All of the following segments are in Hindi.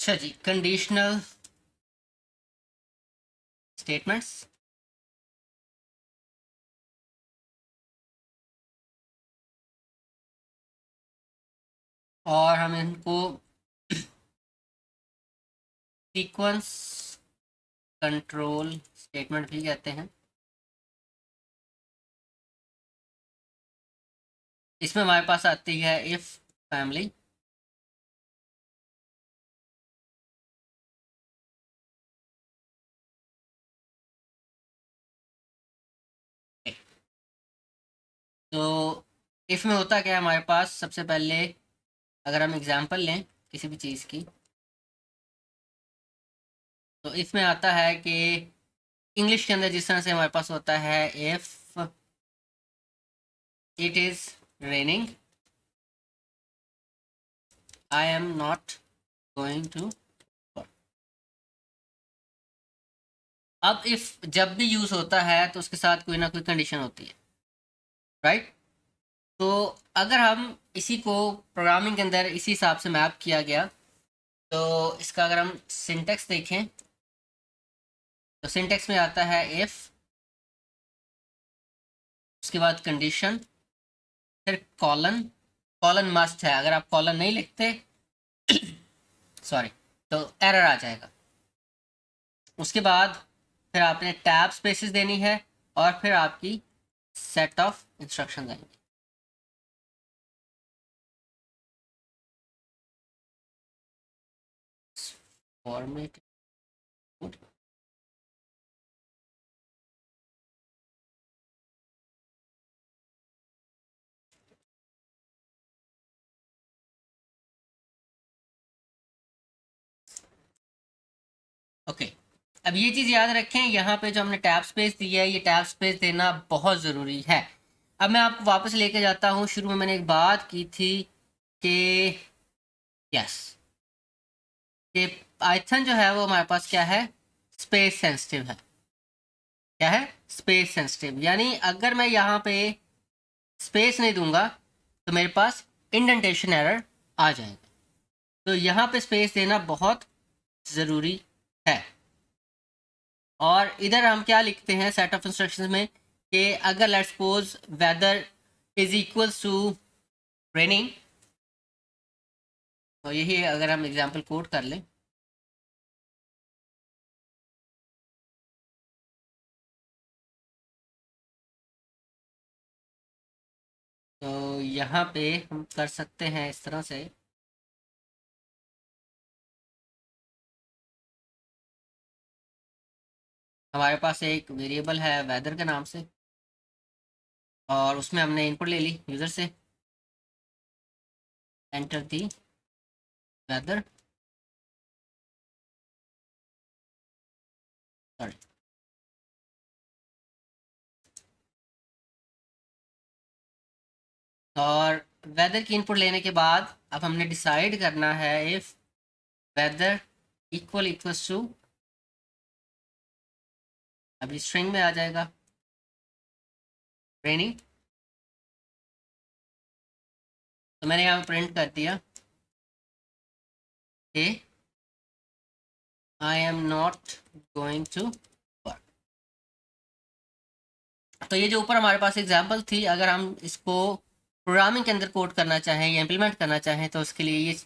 अच्छा जी, कंडीशनल स्टेटमेंट्स। और हम इनको सीक्वेंस कंट्रोल स्टेटमेंट भी कहते हैं। इसमें हमारे पास आती है इफ फैमिली। तो इफ में होता क्या है हमारे पास, सबसे पहले अगर हम एग्जांपल लें किसी भी चीज़ की, तो इसमें आता है कि इंग्लिश के अंदर जिस तरह से हमारे पास होता है, if it is raining I am not going to. अब इफ जब भी यूज़ होता है तो उसके साथ कोई ना कोई कंडीशन होती है, राइट। तो अगर हम इसी को प्रोग्रामिंग के अंदर इसी हिसाब से मैप किया गया, तो इसका अगर हम सिंटेक्स देखें, तो सिंटेक्स में आता है इफ, उसके बाद कंडीशन, फिर कॉलन। कॉलन मस्ट है, अगर आप कॉलन नहीं लिखते सॉरी, तो एरर आ जाएगा। उसके बाद फिर आपने टैब स्पेसेस देनी है, और फिर आपकी सेट ऑफ इंस्ट्रक्शन आएंगे। Format okay. अब ये चीज़ याद रखें, यहाँ पे जो हमने टैब स्पेस दी है, ये टैब स्पेस देना बहुत ज़रूरी है। अब मैं आपको वापस लेके जाता हूँ, शुरू में मैंने एक बात की थी कि यस, कि पाइथन जो है वो हमारे पास क्या है, स्पेस सेंसिटिव है। क्या है, स्पेस सेंसिटिव, यानी अगर मैं यहाँ पे स्पेस नहीं दूंगा तो मेरे पास इंडेंटेशन एरर आ जाएगा। तो यहाँ पे स्पेस देना बहुत ज़रूरी है। और इधर हम क्या लिखते हैं सेट ऑफ इंस्ट्रक्शंस में, कि अगर let's suppose weather is equals to raining, तो यही अगर हम एग्जांपल कोड कर लें, तो यहाँ पे हम कर सकते हैं इस तरह से। हमारे पास एक वेरिएबल है वेदर के नाम से, और उसमें हमने इनपुट ले ली यूज़र से, एंटर दी वेदर, सॉरी, और वेदर की इनपुट लेने के बाद अब हमने डिसाइड करना है इफ वेदर इक्वल्स टू, अभी स्ट्रिंग में आ जाएगा रेनिंग। तो मैंने यहाँ प्रिंट कर दिया कि I am not going to work. तो ये जो ऊपर हमारे पास एग्जांपल थी, अगर हम इसको प्रोग्रामिंग के अंदर कोड करना चाहें या इम्प्लीमेंट करना चाहें, तो उसके लिए ये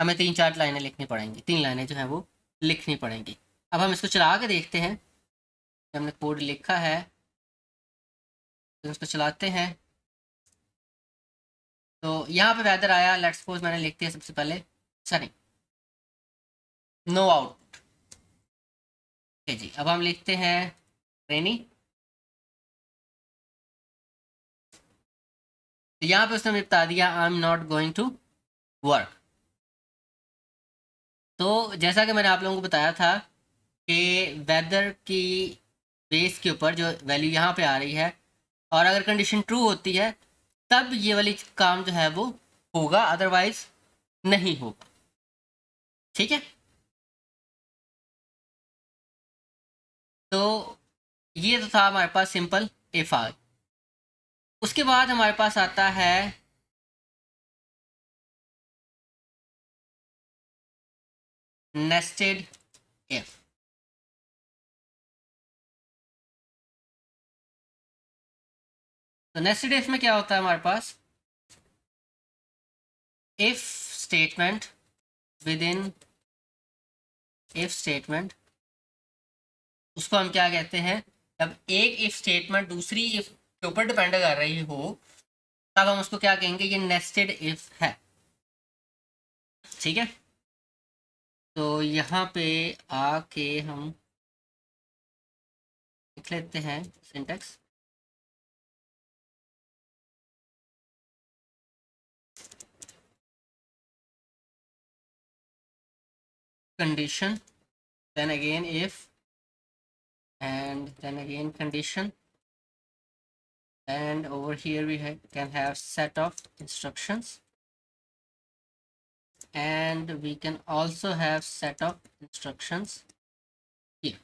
हमें 3-4 लाइनें लिखनी पड़ेंगी, 3 लाइनें जो हैं वो लिखनी पड़ेंगी। अब हम इसको चला के देखते हैं, हमने कोड लिखा है तो इसको चलाते हैं। तो यहाँ पे वेदर आया, लेट्स सपोज मैंने लिख दिया सबसे पहले सनी, नो आउट। ओके जी, अब हम लिखते हैं रेनी। तो यहाँ पे उसने हमें बता दिया I am not going to work. तो जैसा कि मैंने आप लोगों को बताया था कि वेदर की बेस के ऊपर जो वैल्यू यहाँ पे आ रही है, और अगर कंडीशन ट्रू होती है तब ये वाली काम जो है वो होगा, अदरवाइज नहीं होगा। ठीक है। तो ये तो था हमारे पास सिंपल इफ आ। उसके बाद हमारे पास आता है नेस्टेड इफ। तो नेस्टेड इफ में क्या होता है हमारे पास, if statement within if statement, उसको हम क्या कहते हैं, जब एक इफ स्टेटमेंट दूसरी इफ के ऊपर डिपेंड कर रही हो तब हम उसको क्या कहेंगे, ये नेस्टेड इफ है। ठीक है, तो यहाँ पे आके हम लिख लेते हैं syntax. Condition, then again if, and then again condition, and over here we can have set of instructions, and we can also have set of instructions here।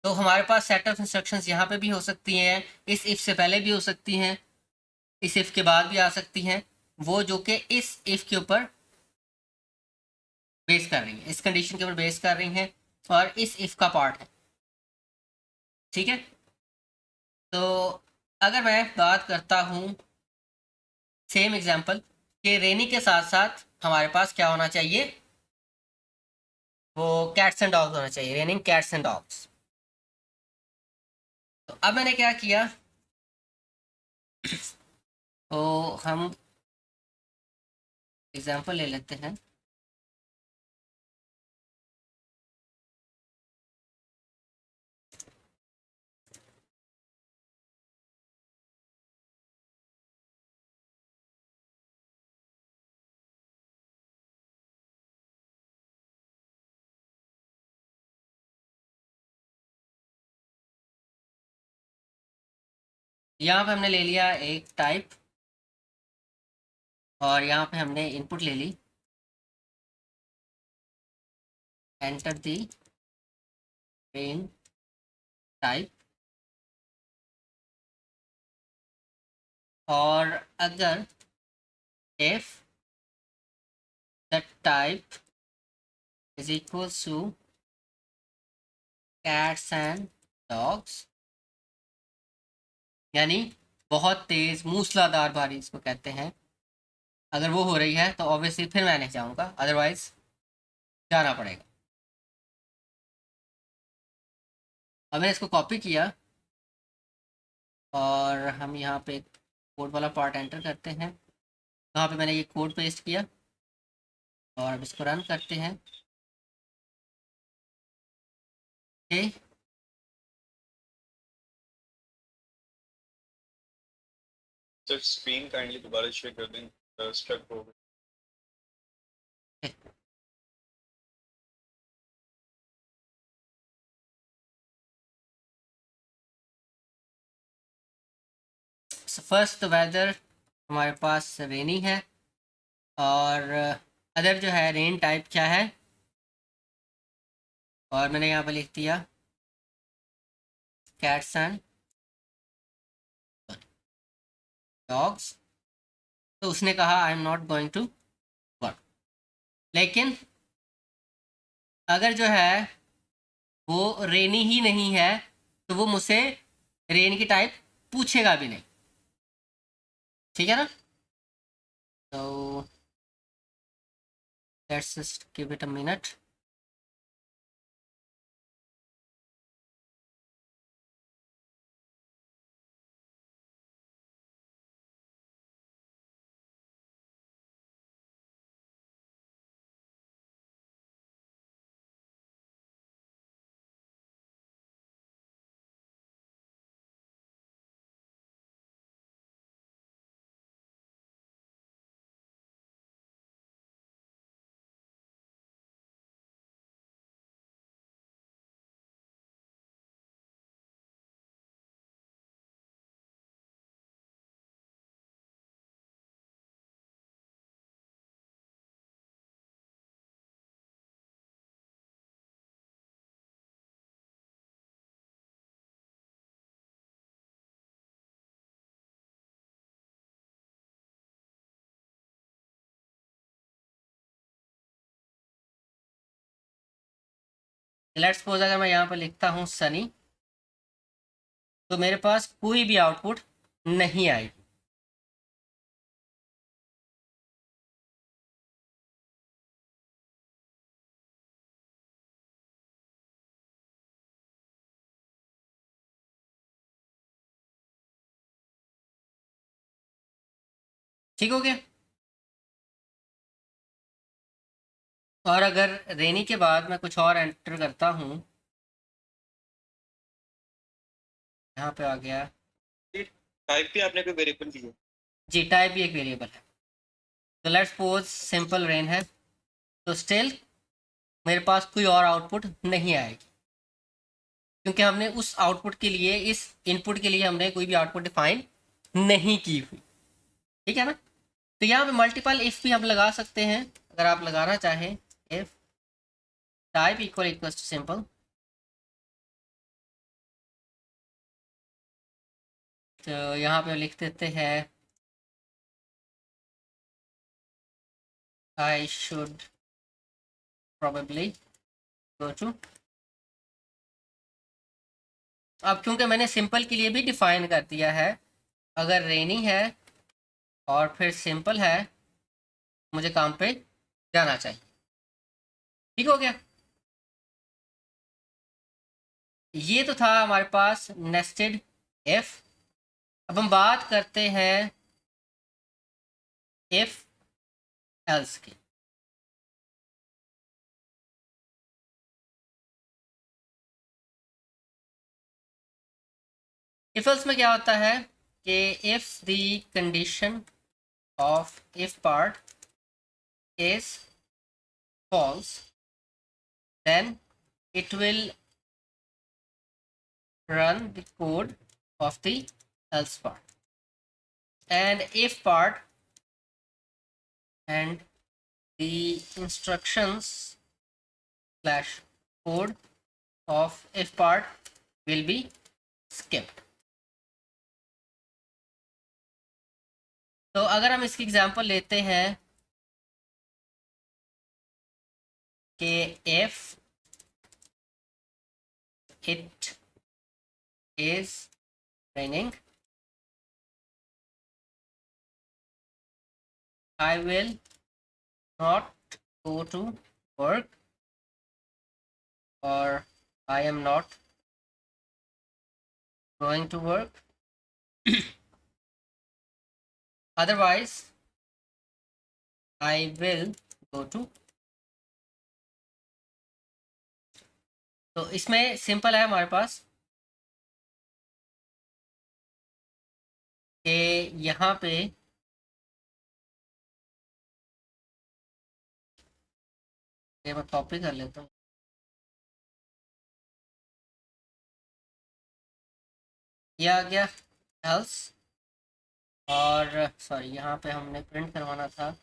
तो हमारे पास सेट ऑफ इंस्ट्रक्शंस यहाँ पे भी हो सकती हैं, इस इफ से पहले भी हो सकती हैं, इस इफ के बाद भी आ सकती हैं, वो जो कि इस इफ के ऊपर बेस कर रही हैं, इस कंडीशन के ऊपर बेस कर रही हैं और इस इफ का पार्ट है। ठीक है, तो अगर मैं बात करता हूँ सेम एग्जांपल कि रेनी के साथ साथ हमारे पास क्या होना चाहिए, वो कैट्स एंड डॉग्स होना चाहिए, रेनिंग कैट्स एंड डॉग्स। तो अब मैंने क्या किया, तो हम एग्जांपल ले लेते हैं। यहाँ पे हमने ले लिया एक टाइप और यहाँ पे हमने इनपुट ले ली, एंटर दी रेन टाइप, और अगर if the type is equals to cats and dogs, यानी बहुत तेज मूसलाधार बारिश को कहते हैं, अगर वो हो रही है तो ऑब्वियसली फिर मैं नहीं जाऊँगा, अदरवाइज जाना पड़ेगा। अब मैंने इसको कॉपी किया और हम यहाँ पे कोड वाला पार्ट एंटर करते हैं, यहाँ पे मैंने ये कोड पेस्ट किया और अब इसको रन करते हैं। ओके, सर स्क्रीन काइंडली दोबारा शेयर कर दें, स्ट्रक हो गई। फर्स्ट वेदर हमारे पास रेनी है और अदर जो है रेन टाइप क्या है, और मैंने यहाँ पे लिख दिया कैट्स एंड डॉग्स। तो उसने कहा I am not going to work, लेकिन अगर जो है वो रेनी ही नहीं है तो वो मुझसे रेन की टाइप पूछेगा भी नहीं। ठीक है ना, तो let's just give it a minute. Let's suppose अगर मैं यहाँ पर लिखता हूँ सनी, तो मेरे पास कोई भी आउटपुट नहीं आएगी। ठीक हो गया। और अगर रेनी के बाद मैं कुछ और एंटर करता हूँ, यहाँ पे आ गया टाइप पे आपने कोई वेरिएबल दिया? जी, टाइप भी एक वेरिएबल है। तो लेट्स सपोज सिंपल रेन है, तो स्टिल मेरे पास कोई और आउटपुट नहीं आएगी, क्योंकि हमने उस आउटपुट के लिए, इस इनपुट के लिए हमने कोई भी आउटपुट डिफाइन नहीं की हुई। ठीक है ना। तो यहाँ पे मल्टीपल इफ भी हम लगा सकते हैं, अगर आप लगाना चाहें। If type equal equal to simple, तो यहाँ पे लिख देते हैं I should probably go to। अब क्योंकि मैंने सिंपल के लिए भी डिफाइन कर दिया है, अगर रेनी है और फिर सिंपल है, मुझे काम पे जाना चाहिए। ठीक हो गया। ये तो था हमारे पास नेस्टेड इफ। अब हम बात करते हैं इफ एल्स की। इफ एल्स में क्या होता है कि if the condition of if part is false, then it will run the code of the else part, and if part and the instructions slash code of if part will be skipped। तो अगर हम इसकी एग्जांपल लेते हैं कि if it is raining, I will not go to work, or I am not going to work, otherwise I will go to। तो इसमें सिंपल है हमारे पास कि यहाँ पे ये मैं कॉपी कर लेता हूँ। ये आ गया एल्स, और सॉरी यहाँ पे हमने प्रिंट करवाना था।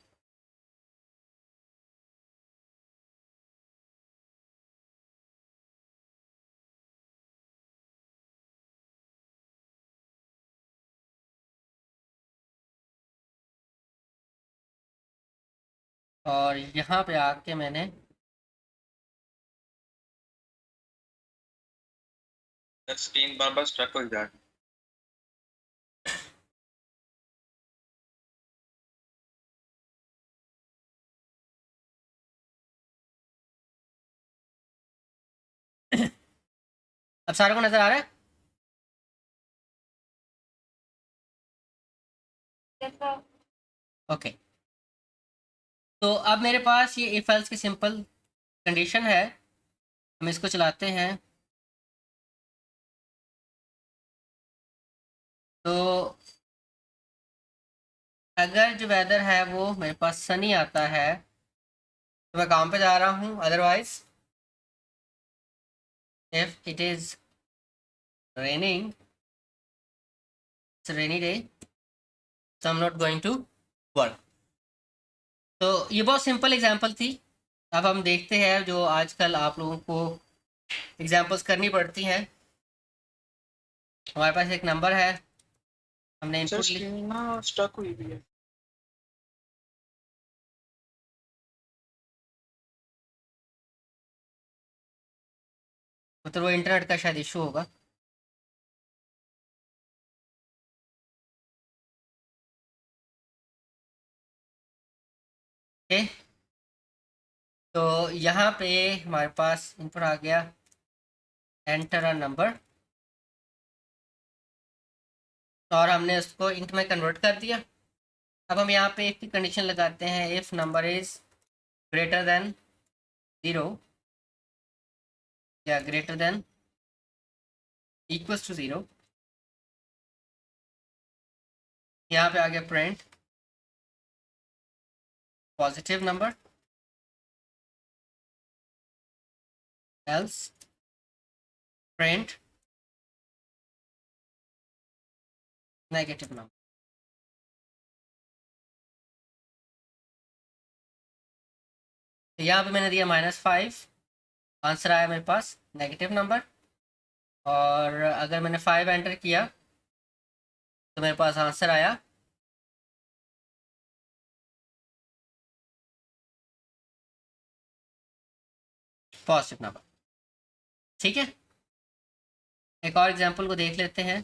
और यहाँ पे आके मैंने स्क्रीन बार बार स्ट्रक हो जा रही है। अब सारे को नजर आ रहा है। ओके। तो अब मेरे पास ये इफ एल्स की सिंपल कंडीशन है, हम इसको चलाते हैं। तो अगर जो वेदर है वो मेरे पास सनी आता है, तो मैं काम पे जा रहा हूँ। Otherwise if it is raining, it's rainy day, so I am not going to work. तो ये बहुत सिंपल एग्जांपल थी। अब हम देखते हैं जो आजकल आप लोगों को एग्जांपल्स करनी पड़ती हैं। हमारे पास एक नंबर है, हमने सर इनपुट स्क्रीन ना स्ट्रक हुई भी है। मतलब वो इंटरनेट का शायद इशू होगा। ओके, तो यहाँ पे हमारे पास इनपुट आ गया एंटर अ नंबर, और हमने उसको इंट में कन्वर्ट कर दिया। अब हम यहाँ पे एक की कंडीशन लगाते हैं, if number is greater than 0 या ग्रेटर देन इक्वल्स टू 0। यहाँ पे आ गया print positive number, else print negative number. तो यहाँ पे मैंने दिया -5, आंसर आया मेरे पास नेगेटिव नंबर। और अगर मैंने 5 एंटर किया तो मेरे पास आंसर आया पॉजिटिव नंबर। ठीक है, एक और एग्जांपल को देख लेते हैं।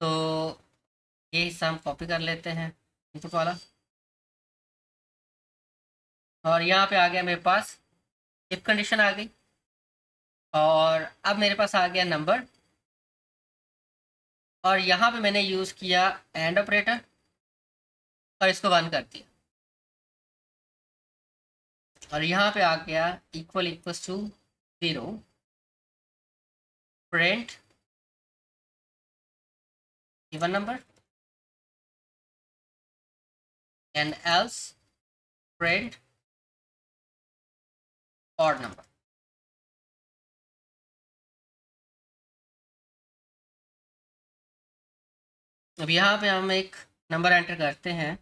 तो ये हिस्सा हम कॉपी कर लेते हैं इनपुट वाला, और यहाँ पे आ गया मेरे पास इफ कंडीशन आ गई, और अब मेरे पास आ गया नंबर, और यहाँ पे मैंने यूज़ किया एंड ऑपरेटर और इसको 1 कर दिया, और यहाँ पे आ गया equal equals to 0 print even number and else print odd number. अब यहाँ पे हम एक नंबर एंटर करते हैं,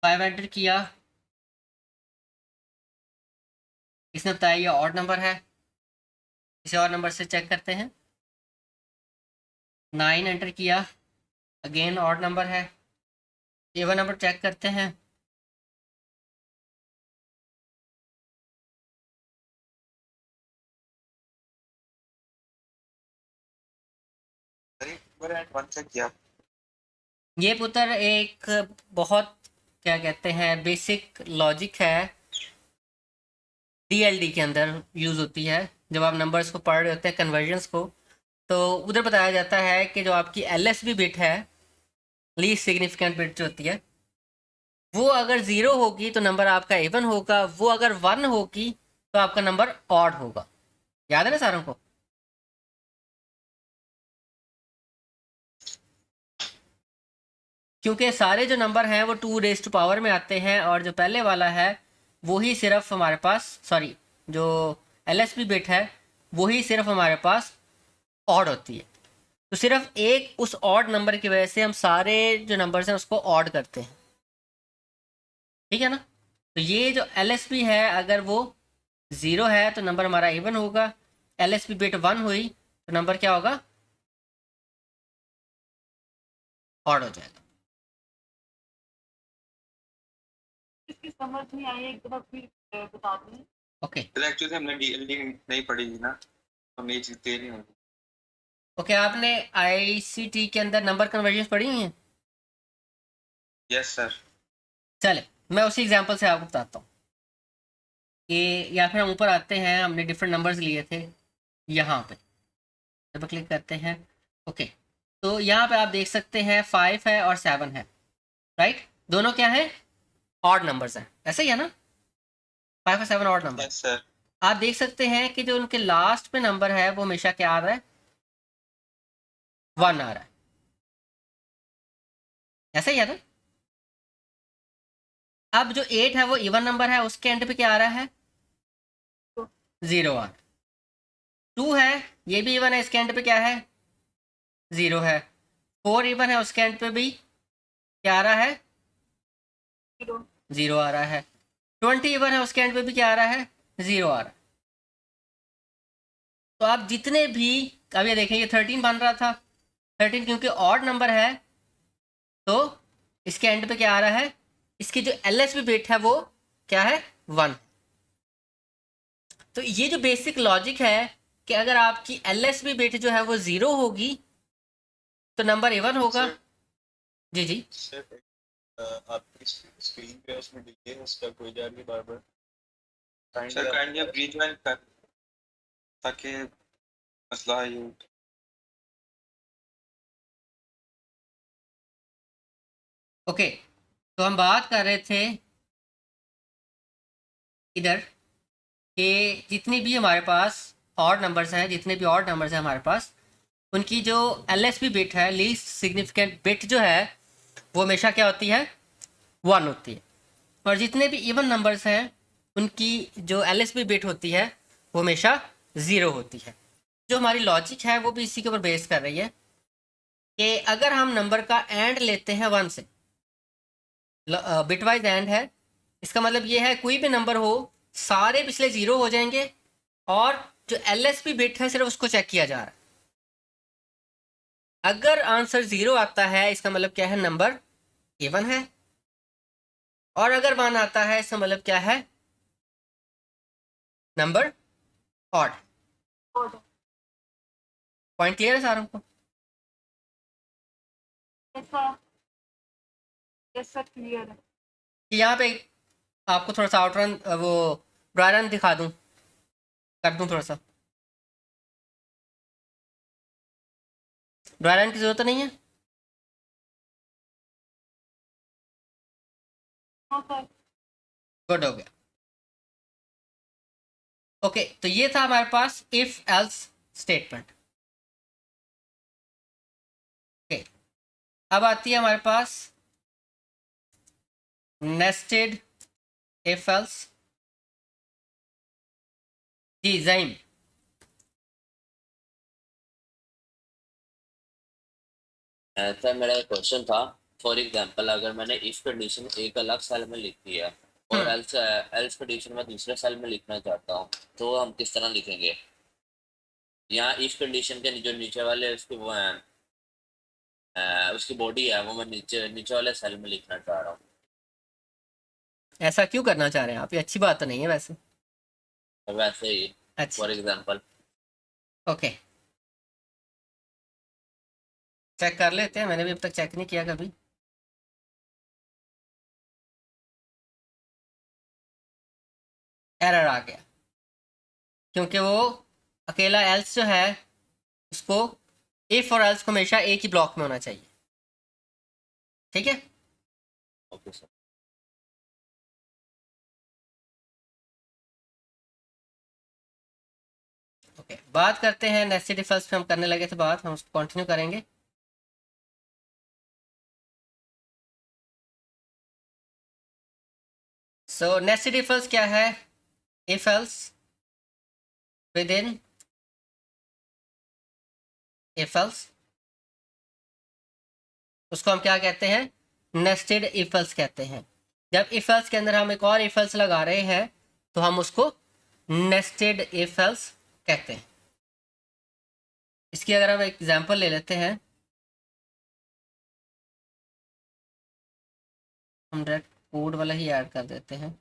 5 एंटर किया, इसने बताया ये ऑड नंबर है, किसी और नंबर से चेक करते हैं। 9 एंटर किया, अगेन ऑड नंबर है, इवन नंबर चेक करते हैं। वन चेक किया। ये पुत्र एक बहुत क्या कहते हैं बेसिक लॉजिक है, डीएलडी के अंदर यूज़ होती है जब आप नंबर्स को पढ़ रहे होते हैं कन्वर्जन्स को। तो उधर बताया जाता है कि जो आपकी एलएसबी बिट है, लीस्ट सिग्निफिकेंट बिट जो होती है, वो अगर 0 होगी तो नंबर आपका इवन होगा, वो अगर 1 होगी तो आपका नंबर ऑड होगा। याद है ना सारों को? क्योंकि सारे जो नंबर हैं वो 2 रेज़ टू पावर में आते हैं, और जो पहले वाला है वही सिर्फ हमारे पास, सॉरी, जो एलएसबी बिट है वही सिर्फ हमारे पास ऑड होती है। तो सिर्फ एक उस ऑड नंबर की वजह से हम सारे जो नंबर्स हैं उसको ऑड करते हैं। ठीक है ना? तो ये जो एलएसबी है अगर वो 0 है तो नंबर हमारा इवन होगा, एलएसबी बिट 1 हुई तो नंबर क्या होगा? ऑड हो जाएगा। इसकी समझ नहीं आई, एक बार फिर बता दें। ओके एक्चुअली हमने डीएलडी नहीं पढ़ी थी ना, तो हमें ये चीज क्लियर नहीं होगी। ओके, आपने आईसीटी के अंदर नंबर कन्वर्जन पढ़ी हुई हैं? Yes sir. चले मैं उसी एग्जांपल से आपको बताता हूँ कि, या फिर हम ऊपर आते हैं, हमने डिफरेंट नंबर्स लिए थे यहाँ पे, जब क्लिक करते हैं ओके, तो यहाँ पे आप देख सकते हैं 5 है और 7 है, राइट? दोनों क्या है? ऑड नंबर्स हैं, ऐसे ही है ना? 5 और 7 ऑड नंबर। Yes sir. आप देख सकते हैं कि जो उनके लास्ट पे नंबर है वो हमेशा क्या आ रहा है? 1 आ रहा है, ऐसा ही है ना? अब जो 8 है वो इवन नंबर है, उसके एंड पे क्या आ रहा है? 0 आ रहा है। 2 है, ये भी इवन है, इसके एंड पे क्या है? 0 है। 4 इवन है, उसके एंड पे भी क्या आ रहा है? 0 आ रहा है। 20 इवन है, उसके एंड पे भी क्या आ रहा है? 0 आ रहा है। तो आप जितने भी, अब ये देखें, ये 13 बन रहा था, 13 क्योंकि ऑड नंबर है तो इसके एंड पे क्या आ रहा है, इसकी जो LSB बिट है वो क्या है, 1। तो ये जो बेसिक लॉजिक है कि अगर आपकी LSB बिट जो है वो 0 होगी तो नंबर इवन होगा। सर जी जी सर आपकी स्क्रीन पे उसमें डिले है, स्टक हो जा रही है बार बार। सर काइंडली आप रीज्वाइन कर ताकि मसला है ये। ओके। तो हम बात कर रहे थे इधर कि जितनी भी हमारे पास ऑड नंबर्स हैं, जितने भी ऑड नंबर्स हैं हमारे पास, उनकी जो LSB बिट है, लीस्ट सिग्निफिकेंट बिट जो है, वो हमेशा क्या होती है, 1 होती है। और जितने भी इवन नंबर्स हैं उनकी जो LSB बिट होती है वो हमेशा 0 होती है। जो हमारी लॉजिक है वो भी इसी के ऊपर बेस कर रही है कि अगर हम नंबर का एंड लेते हैं 1 से, बिटवाइज एंड है, इसका मतलब ये है कोई भी नंबर हो सारे पिछले 0 हो जाएंगे और जो LSB बिट है सिर्फ उसको चेक किया जा रहा है। अगर आंसर 0 आता है इसका मतलब क्या है, नंबर इवन है। और अगर 1 आता है इसका मतलब क्या है, नंबर ऑड। पॉइंट क्लियर है सारों को? यस सर क्लियर है। कि यहाँ पे आपको थोड़ा सा आउटरन वो ड्राई रन दिखा दूँ, कर दूँ थोड़ा सा? ड्राई रन की ज़रूरत तो नहीं है? हाँ सर। गुड हो गया। ओके, तो ये था हमारे पास इफ एल्स स्टेटमेंट। ओके, अब आती है हमारे पास नेस्टेड इफ एल्स। जी ज़हीम। सर मेरा एक क्वेश्चन था। फॉर एग्जांपल अगर मैंने इफ कंडीशन एक अलग सेल में लिखी है और एल्स एल्स कंडीशन में दूसरे सेल में लिखना चाहता हूँ, तो हम किस तरह लिखेंगे? यहाँ इफ कंडीशन के जो नीचे वाले उसकी वो है, उसकी बॉडी है, वो मैं नीचे नीचे वाले सेल में लिखना चाह रहा हूँ। ऐसा क्यों करना चाह रहे हैं आप, ये अच्छी बात तो नहीं है वैसे। तो वैसे ही अच्छा, फॉर एग्जांपल। ओके, चेक कर लेते हैं, मैंने भी अब तक चेक नहीं किया कभी। एरर आ गया क्योंकि वो अकेला एल्स जो है उसको इफ और एल्स को हमेशा एक ही ब्लॉक में होना चाहिए। ठीक है, ओके सर। ओके। बात करते हैं नेस्टेड इफ एल्स पे, हम करने लगे थे बात, हम उसको कंटिन्यू करेंगे। सो नेस्टेड इफ एल्स क्या है, if else with in if else, उसको हम क्या कहते हैं, नेस्टेड इफ एल्स कहते हैं। जब इफ एल्स के अंदर हम एक और इफ एल्स लगा रहे हैं तो हम उसको नेस्टेड इफ एल्स कहते हैं। इसकी अगर हम एग्जांपल ले लेते हैं, हम डायरेक्ट कोड वाला ही ऐड कर देते हैं।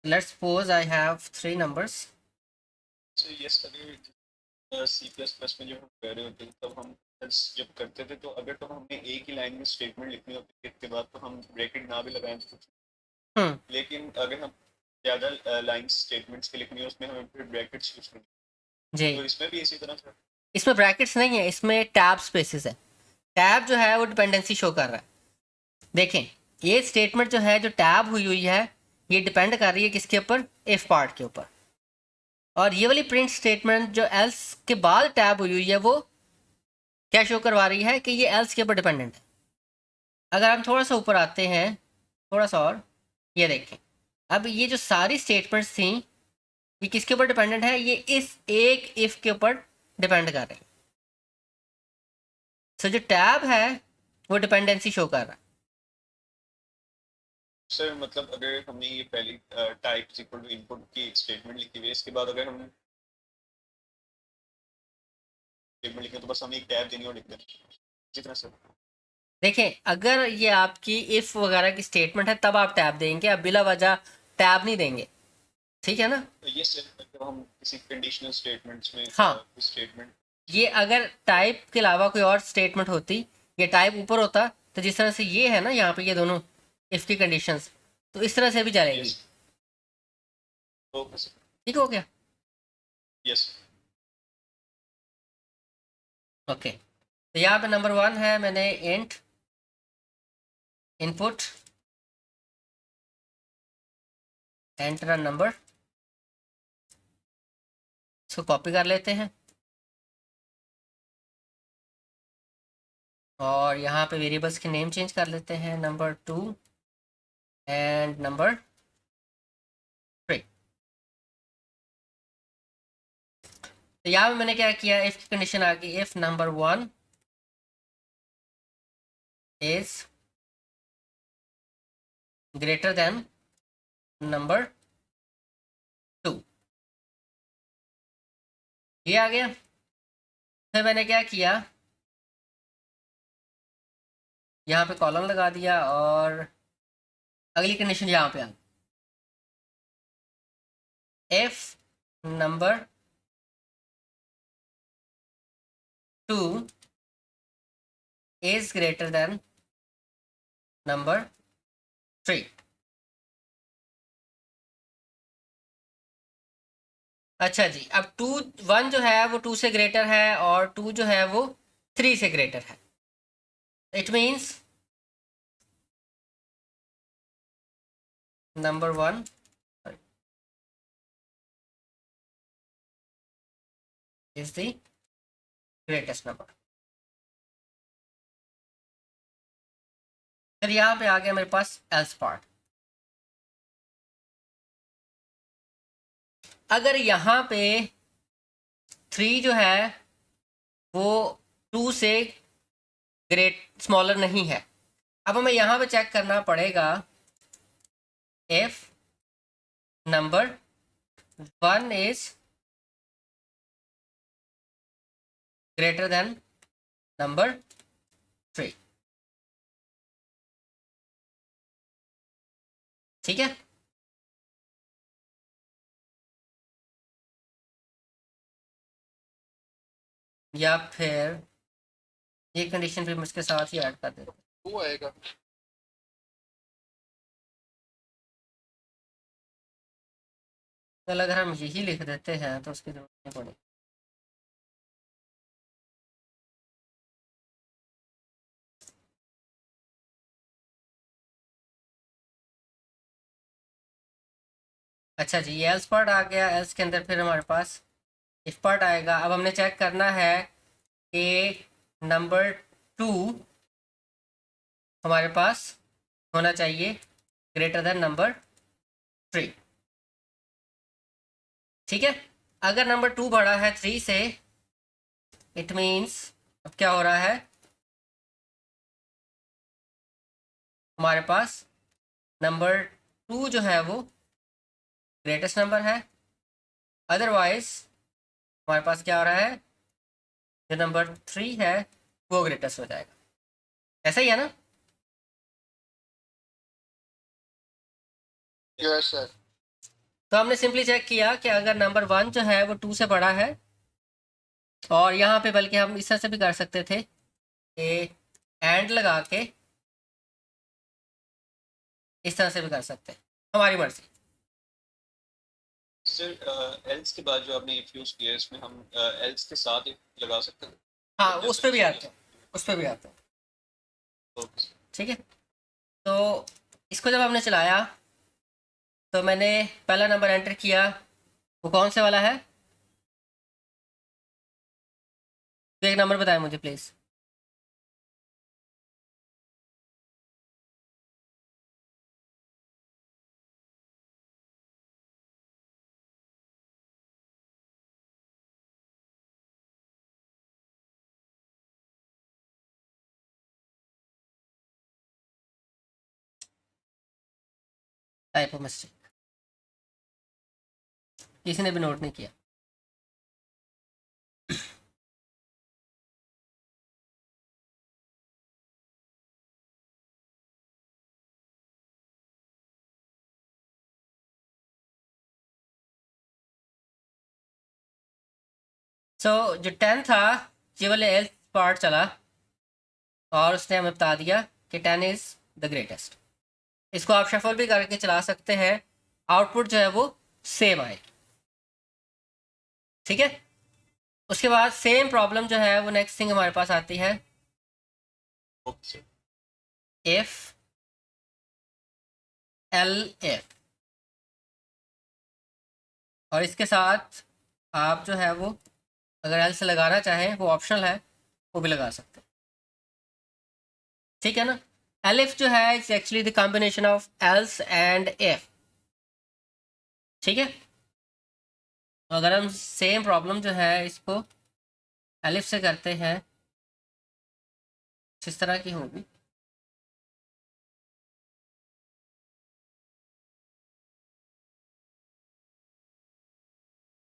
Let's suppose I have 3 numbers. So yes अगर C++ में जब हम कर रहे होते थे तब हम जब करते थे तो अगर तो हमने एक ही लाइन में स्टेटमेंट लिखनी होती थी, इसके बाद तो हम ब्रैकेट ना भी लगाएं तो कुछ। लेकिन अगर हम ज़्यादा लाइंस स्टेटमेंट्स के लिखनी है उसमें हमें फिर ब्रैकेट्स यूज करनी जी, है। तो इसमें भी इसी तरह से इसमें ब्रैकेट्स नहीं है, इसमें टैब स्पेसेस है। टैब जो है वो डिपेंडेंसी शो कर रहा है। देखें, ये स्टेटमेंट जो है, जो टैब हुई हुई है, ये डिपेंड कर रही है किसके ऊपर, इफ पार्ट के ऊपर। और ये वाली प्रिंट स्टेटमेंट जो एल्स के बाद टैब हुई हुई है वो क्या शो करवा रही है कि ये एल्स के ऊपर डिपेंडेंट है। अगर हम थोड़ा सा ऊपर आते हैं, थोड़ा सा और, ये देखें, अब ये जो सारी स्टेटमेंट्स थी ये किसके ऊपर डिपेंडेंट है, ये इस एक इफ के ऊपर डिपेंड कर रहे हैं। सो जो टैब है वो डिपेंडेंसी शो कर रहा है। सर मतलब अगर हमने ये पहली टाइप इक्वल टू इनपुट की एक स्टेटमेंट लिखी हुई है, इसके बाद अगर हम स्टेटमेंट लिखें तो बस हमें एक टैब देनी और लिख देना जितना सर। देखिए अगर ये आपकी इफ वगैरह की स्टेटमेंट है तब आप टैब देंगे, अब बिला वजह टैब नहीं देंगे, ठीक है ना। ये सर जब हम किसी कंडीशनल स्टेटमेंट्स में हाँ। कुछ स्टेटमेंट ये अगर टाइप के अलावा कोई और स्टेटमेंट होती, ये टाइप ऊपर होता, तो जिस तरह से ये है ना यहाँ पे ये दोनों इफ की कंडीशंस, तो इस तरह से भी चलेगी। यस ओके सर ठीक हो गया। यस ओके, तो यहाँ पे नंबर 1 है, मैंने इंट इनपुट एंटर नंबर, इसको कॉपी कर लेते हैं और यहाँ पे वेरिएबल्स के नेम चेंज कर लेते हैं, नंबर 2 एंड नंबर 3। तो यहाँ पे मैंने क्या किया, इफ की कंडीशन आ गई, if number 1 is greater than number 2, ये आ गया। फिर मैंने क्या किया, यहाँ पे कॉलम लगा दिया और अगली कंडीशन यहाँ पे आ, if number 2 is greater than number 3। अच्छा जी, अब 1 जो है वो 2 से ग्रेटर है और 2 जो है वो 3 से ग्रेटर है। It means number 1 is the greatest number। फिर यहाँ पे आ गया मेरे पास एल्स पार्ट। अगर यहाँ पे 3 जो है वो 2 से स्मॉलर नहीं है, अब हमें यहाँ पे चेक करना पड़ेगा, if number 1 is greater than number 3, ठीक है। या फिर ये कंडीशन भी हम इसके साथ ही ऐड कर देते हैं, वो आएगा कल अगर हम यही लिख देते हैं तो उसकी जरूरत नहीं पड़ेगी। अच्छा जी, ये एल्स पार्ट आ गया। एल्स के अंदर फिर हमारे पास इफ पार्ट आएगा। अब हमने चेक करना है कि नंबर 2 हमारे पास होना चाहिए ग्रेटर देन नंबर 3, ठीक है। अगर नंबर 2 बड़ा है 3 से, इट मीन्स अब क्या हो रहा है, हमारे पास नंबर 2 जो है वो ग्रेटेस्ट नंबर है, अदरवाइज हमारे पास क्या हो रहा है, जो नंबर 3 है वो ग्रेटेस्ट हो जाएगा। ऐसा ही है ना। यस सर तो हमने सिंपली चेक किया कि अगर नंबर 1 जो है वो 2 से बड़ा है, और यहाँ पे बल्कि हम इस तरह से भी कर सकते थे कि एंड लगा के इस तरह से भी कर सकते हैं, हमारी मर्जी। सर एल्स के बाद जो आपने इफ यूज किया है इसमें हम एल्स के साथ if लगा सकते हैं हाँ, उस पर भी आते हैं, उस पर भी आते हैं, ओके ठीक है। तो इसको जब हमने चलाया तो मैंने पहला नंबर एंटर किया, वो कौन से वाला है, तो एक नंबर बताएं मुझे प्लीज़। टाइपो मिस्टेक, किसी ने भी नोट नहीं किया। सो जो 10 था ये वाले एल्स पार्ट चला और उसने हमें बता दिया कि 10 इज़ द ग्रेटेस्ट। इसको आप शफल भी करके चला सकते हैं, आउटपुट जो है वो सेम आए। ठीक है, उसके बाद सेम प्रॉब्लम जो है वो नेक्स्ट थिंग हमारे पास आती है, ओके इफ एल एफ, और इसके साथ आप जो है वो अगर एल से लगाना चाहें वो ऑप्शनल है, वो भी लगा सकते हैं। ठीक है ना, एल एफ जो है it's actually the combination of else and F. ठीक है, तो अगर हम सेम प्रॉब्लम जो है इसको एलिफ से करते हैं, किस तरह की होगी।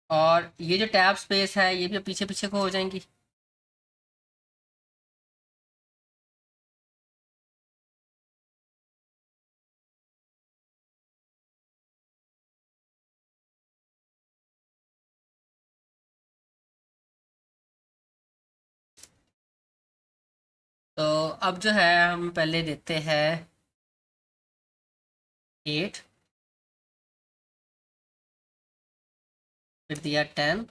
और ये जो टैब स्पेस है ये भी पीछे पीछे को हो जाएंगी। तो अब जो है हम पहले देते हैं 8, फिर दिया 10,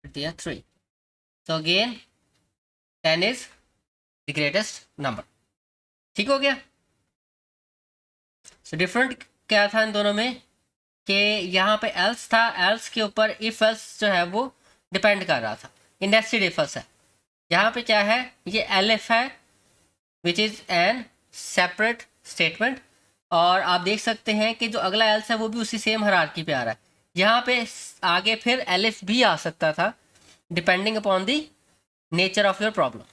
फिर दिया 3। तो again 10 is the greatest number. ठीक हो गया। सो डिफरेंट क्या था इन दोनों में कि यहाँ पे एल्स था, एल्स के ऊपर इफ एल्स जो है वो डिपेंड कर रहा था, इंडेस्टेड इफ एल्स है। यहाँ पे क्या है, ये एल एफ है which is an separate statement, और आप देख सकते हैं कि जो अगला एल्स है वो भी उसी सेम हायरार्की पे आ रहा है। यहाँ पे आगे फिर एल एफ भी आ सकता था depending upon the nature of your problem.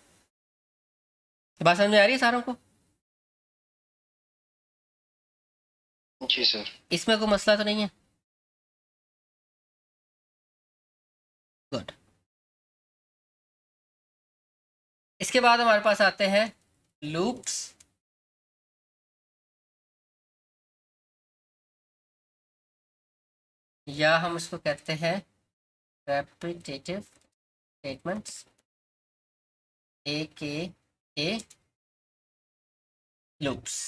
बात समझ में आ रही है सारों को? जी सर। इसमें कोई मसला तो नहीं है? गुड। इसके बाद हमारे पास आते हैं लूप्स। या हम इसको कहते हैं रेपिटेटिव स्टेटमेंट्स, ए के ए लूप्स।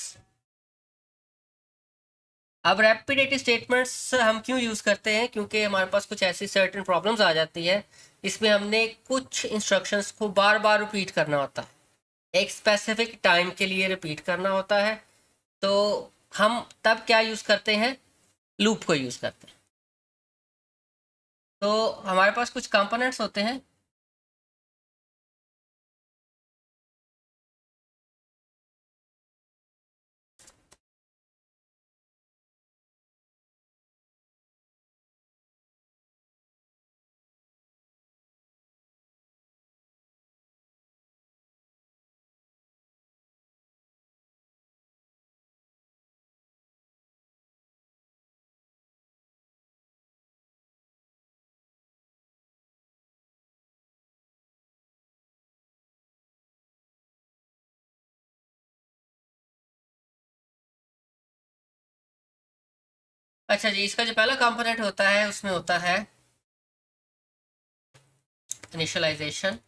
अब रेपिटेटिव स्टेटमेंट्स हम क्यों यूज़ करते हैं, क्योंकि हमारे पास कुछ ऐसी सर्टेन प्रॉब्लम्स आ जाती है, इसमें हमने कुछ इंस्ट्रक्शंस को बार बार रिपीट करना होता है, एक स्पेसिफिक टाइम के लिए रिपीट करना होता है। तो हम तब क्या यूज़ करते हैं, लूप को यूज़ करते हैं। तो हमारे पास कुछ कंपोनेंट्स होते हैं, अच्छा जी, इसका जो पहला कंपोनेंट होता है उसमें होता है इनिशियलाइजेशन।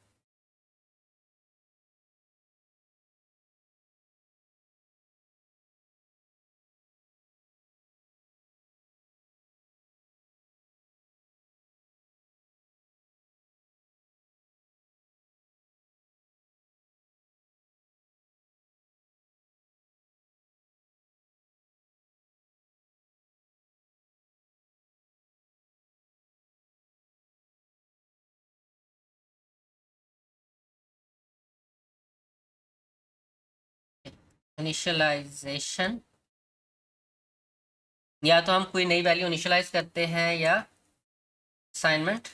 इनिशियलाइजेशन, या तो हम कोई नई वैल्यू इनिशियलाइज करते हैं या assignment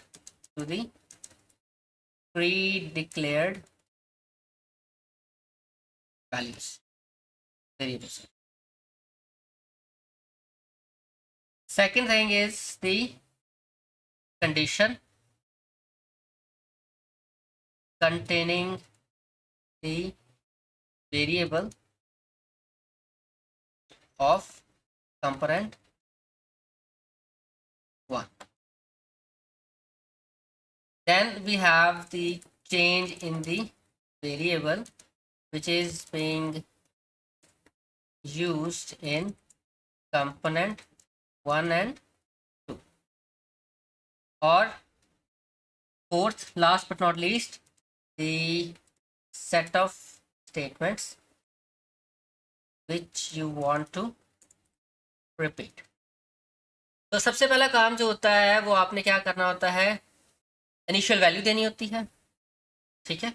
to the pre declared values variables. Second thing is the condition containing the variable of component 1। Then we have the change in the variable which is being used in component 1 and 2. Or fourth, last but not least, the set of statements which you want to repeat. तो सबसे पहला काम जो होता है वो आपने क्या करना होता है, इनिशियल वैल्यू देनी होती है, ठीक है।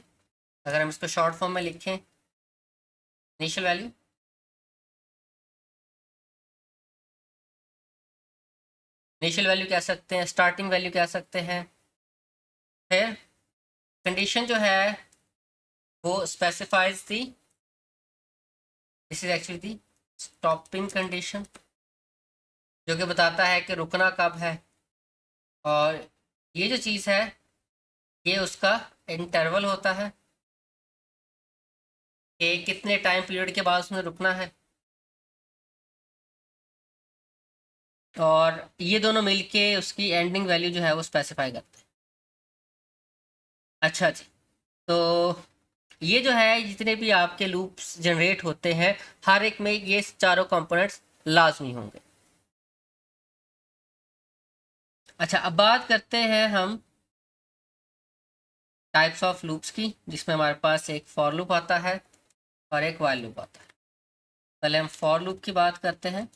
अगर हम इसको शॉर्ट फॉर्म में लिखें, इनिशियल वैल्यू, इनिशियल वैल्यू कह सकते हैं, स्टार्टिंग वैल्यू कह सकते हैं। फिर कंडीशन जो है वो specifies the, this is actually the stopping condition, जो कि बताता है कि रुकना कब है। और ये जो चीज़ है ये उसका इंटरवल होता है कि कितने टाइम पीरियड के बाद उसमें रुकना है। और ये दोनों मिलके उसकी एंडिंग वैल्यू जो है वो स्पेसिफाई करते हैं। अच्छा जी, तो ये जो है जितने भी आपके लूप्स जनरेट होते हैं हर एक में ये चारों कंपोनेंट्स लाजमी होंगे। अच्छा, अब बात करते हैं हम टाइप्स ऑफ लूप्स की, जिसमें हमारे पास एक फॉर लूप आता है और एक व्हाइल लूप आता है। पहले हम फॉर लूप की बात करते हैं।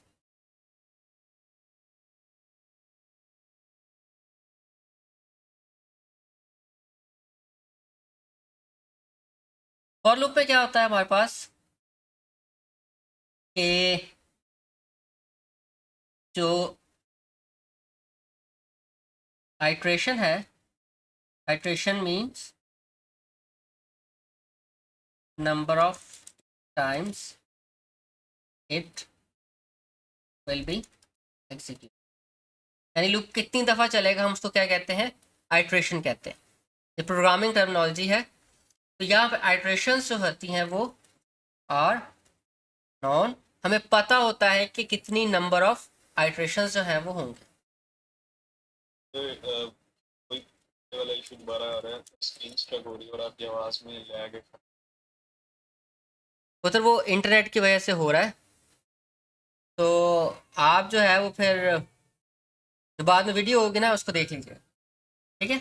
फॉर लूप में क्या होता है हमारे पास कि जो आइट्रेशन है, iteration means number of times it will be execute, यानी लूप कितनी दफ़ा चलेगा हम उसको क्या कहते हैं, आइट्रेशन कहते हैं। ये प्रोग्रामिंग टर्मिनोलॉजी है। तो यहाँ पे आइट्रेशंस जो होती हैं वो आर नॉन, हमें पता होता है कि कितनी नंबर ऑफ आइट्रेशंस जो हैं वो होंगे। कोई ये वाला इशू दोबारा आ रहा है, स्क्रीन स्ट्रक हो रही है और आपकी आवाज़ में लैग है। मतलब वो इंटरनेट की वजह से हो रहा है। तो आप जो है वो फिर जो बाद में वीडियो होगी ना उसको देख लीजिए, ठीक है।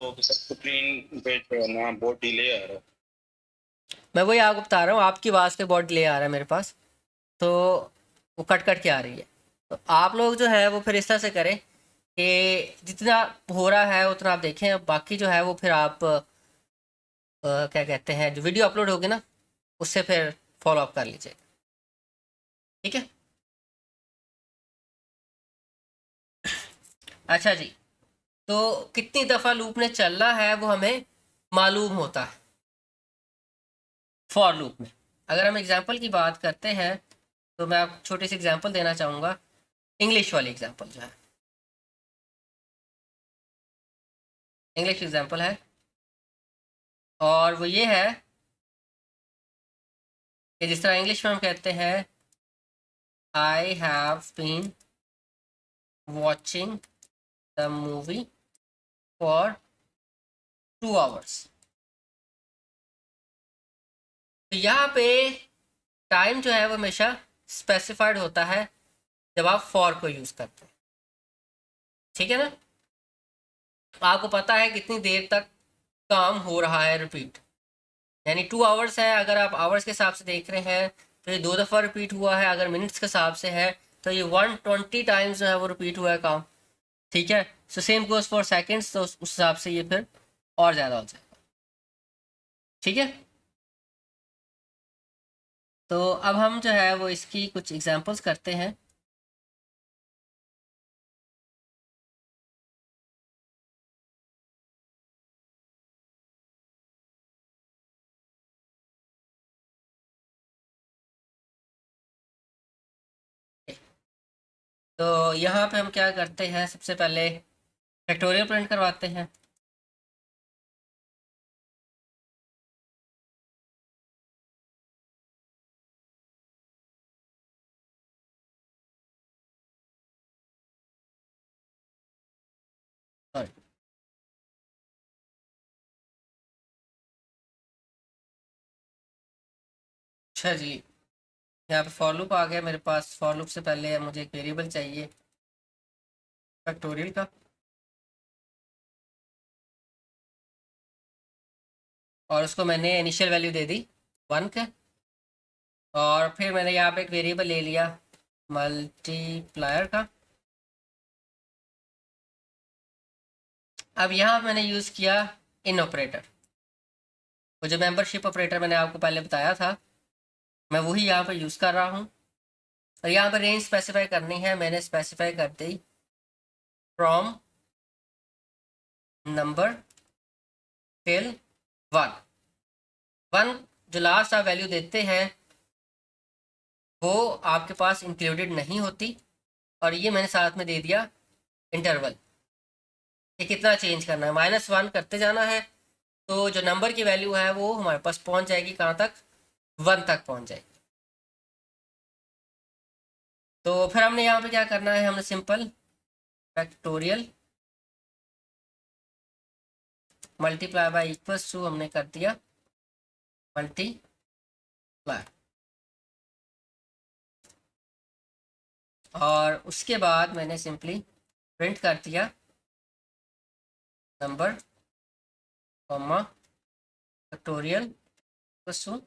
तो स्क्रीन पे जो है ना बहुत डिले आ रहा है। मैं वही आपको बता रहा हूँ, आपकी आवाज़ के बहुत डिले आ रहा है मेरे पास, तो वो कट कट के आ रही है। तो आप लोग जो है वो फिर इस तरह से करें कि जितना हो रहा है उतना आप देखें, बाकी जो है वो फिर आप क्या कहते हैं, जो वीडियो अपलोड होगी ना उससे फिर फॉलो अप कर लीजिए, ठीक है। अच्छा जी, तो कितनी दफ़ा लूप ने चलना है वो हमें मालूम होता है फॉर लूप में। अगर हम एग्जांपल की बात करते हैं तो मैं आपको छोटी सी एग्जांपल देना चाहूँगा, इंग्लिश वाली एग्जांपल जो है, इंग्लिश एग्जांपल है और वो ये है कि जिस तरह इंग्लिश में हम कहते हैं I have been watching the movie for 2 hours. तो यहाँ पे टाइम जो है वो हमेशा स्पेसिफाइड होता है जब आप फॉर को यूज़ करते हैं, ठीक है ना। आपको पता है कितनी देर तक काम हो रहा है रिपीट, यानी 2 आवर्स है। अगर आप आवर्स के हिसाब से देख रहे हैं तो ये 2 दफ़ा रिपीट हुआ है। अगर मिनट्स के हिसाब से है तो ये 120 टाइम्स जो है वो रिपीट हुआ है काम, ठीक है। So same goes for seconds, तो उस हिसाब से ये फिर और ज़्यादा हो जाएगा, ठीक है। तो अब हम जो है वो इसकी कुछ एग्जांपल्स करते हैं। तो यहाँ पे हम क्या करते हैं, सबसे पहले फैक्टोरियल प्रिंट करवाते हैं। अच्छा जी, यहाँ पे फॉर लूप आ गया मेरे पास। फॉर लूप से पहले मुझे एक वेरिएबल चाहिए फैक्टोरियल का। और उसको मैंने इनिशियल वैल्यू दे दी 1 के। और फिर मैंने यहाँ पे एक वेरिएबल ले लिया मल्टीप्लायर का। अब यहाँ मैंने यूज़ किया इन ऑपरेटर, वो जो मेंबरशिप ऑपरेटर मैंने आपको पहले बताया था, मैं वही यहाँ पे यूज़ कर रहा हूँ। और यहाँ पे रेंज स्पेसिफाई करनी है, मैंने स्पेसिफाई कर दी फ्रॉम नंबर टिल 1। जो लास्ट आप वैल्यू देते हैं वो आपके पास इंक्लूडेड नहीं होती। और ये मैंने साथ में दे दिया इंटरवल, ये कितना चेंज करना है, -1 करते जाना है। तो जो नंबर की वैल्यू है वो हमारे पास पहुंच जाएगी कहाँ तक, 1 तक पहुंच जाएगी। तो फिर हमने यहाँ पे क्या करना है, हमने simple factorial multiply by equals to हमने कर दिया मल्टीप्लाई। और उसके बाद मैंने सिंपली प्रिंट कर दिया number comma factorial equals to.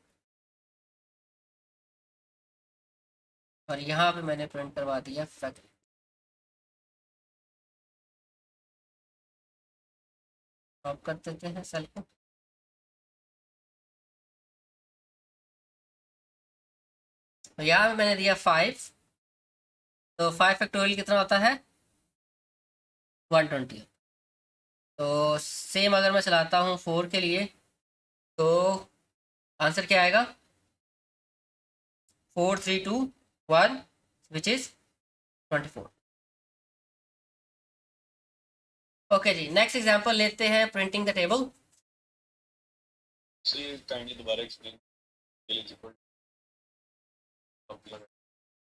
और यहाँ पे मैंने प्रिंट करवा दिया फैक्ट। ऑफ कर देते हैं सेल को। तो यहाँ पे मैंने दिया 5। तो 5 फैक्टोरियल कितना होता है, 120। तो सेम अगर मैं चलाता हूँ 4 के लिए तो आंसर क्या आएगा, 4 3 2 1 which is 24। Okay ji, next example लेते हैं प्रिंटिंग द टेबल। So ये काइंडली दोबारा एक्सप्लेन एलिजिबल।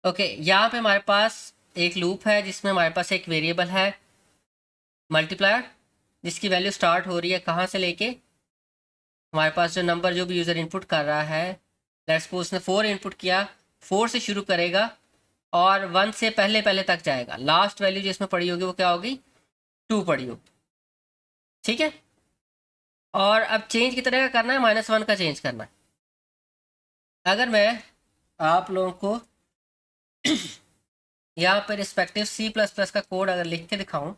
ओके, यहाँ पे हमारे पास एक लूप है जिसमें हमारे पास एक वेरिएबल है मल्टीप्लायर, जिसकी वैल्यू स्टार्ट हो रही है कहाँ से लेके, हमारे पास जो नंबर जो भी यूज़र इनपुट कर रहा है, लेट्स सपोज उसने 4 इनपुट किया, 4 से शुरू करेगा और 1 से पहले पहले तक जाएगा। लास्ट वैल्यू जिसमें पड़ी होगी वो क्या होगी, 2 पड़ी होगी। ठीक है। और अब चेंज कितने का करना है, -1 का चेंज करना है। अगर मैं आप लोगों को यहाँ पर रिस्पेक्टिव C++ का कोड अगर लिख के दिखाऊं,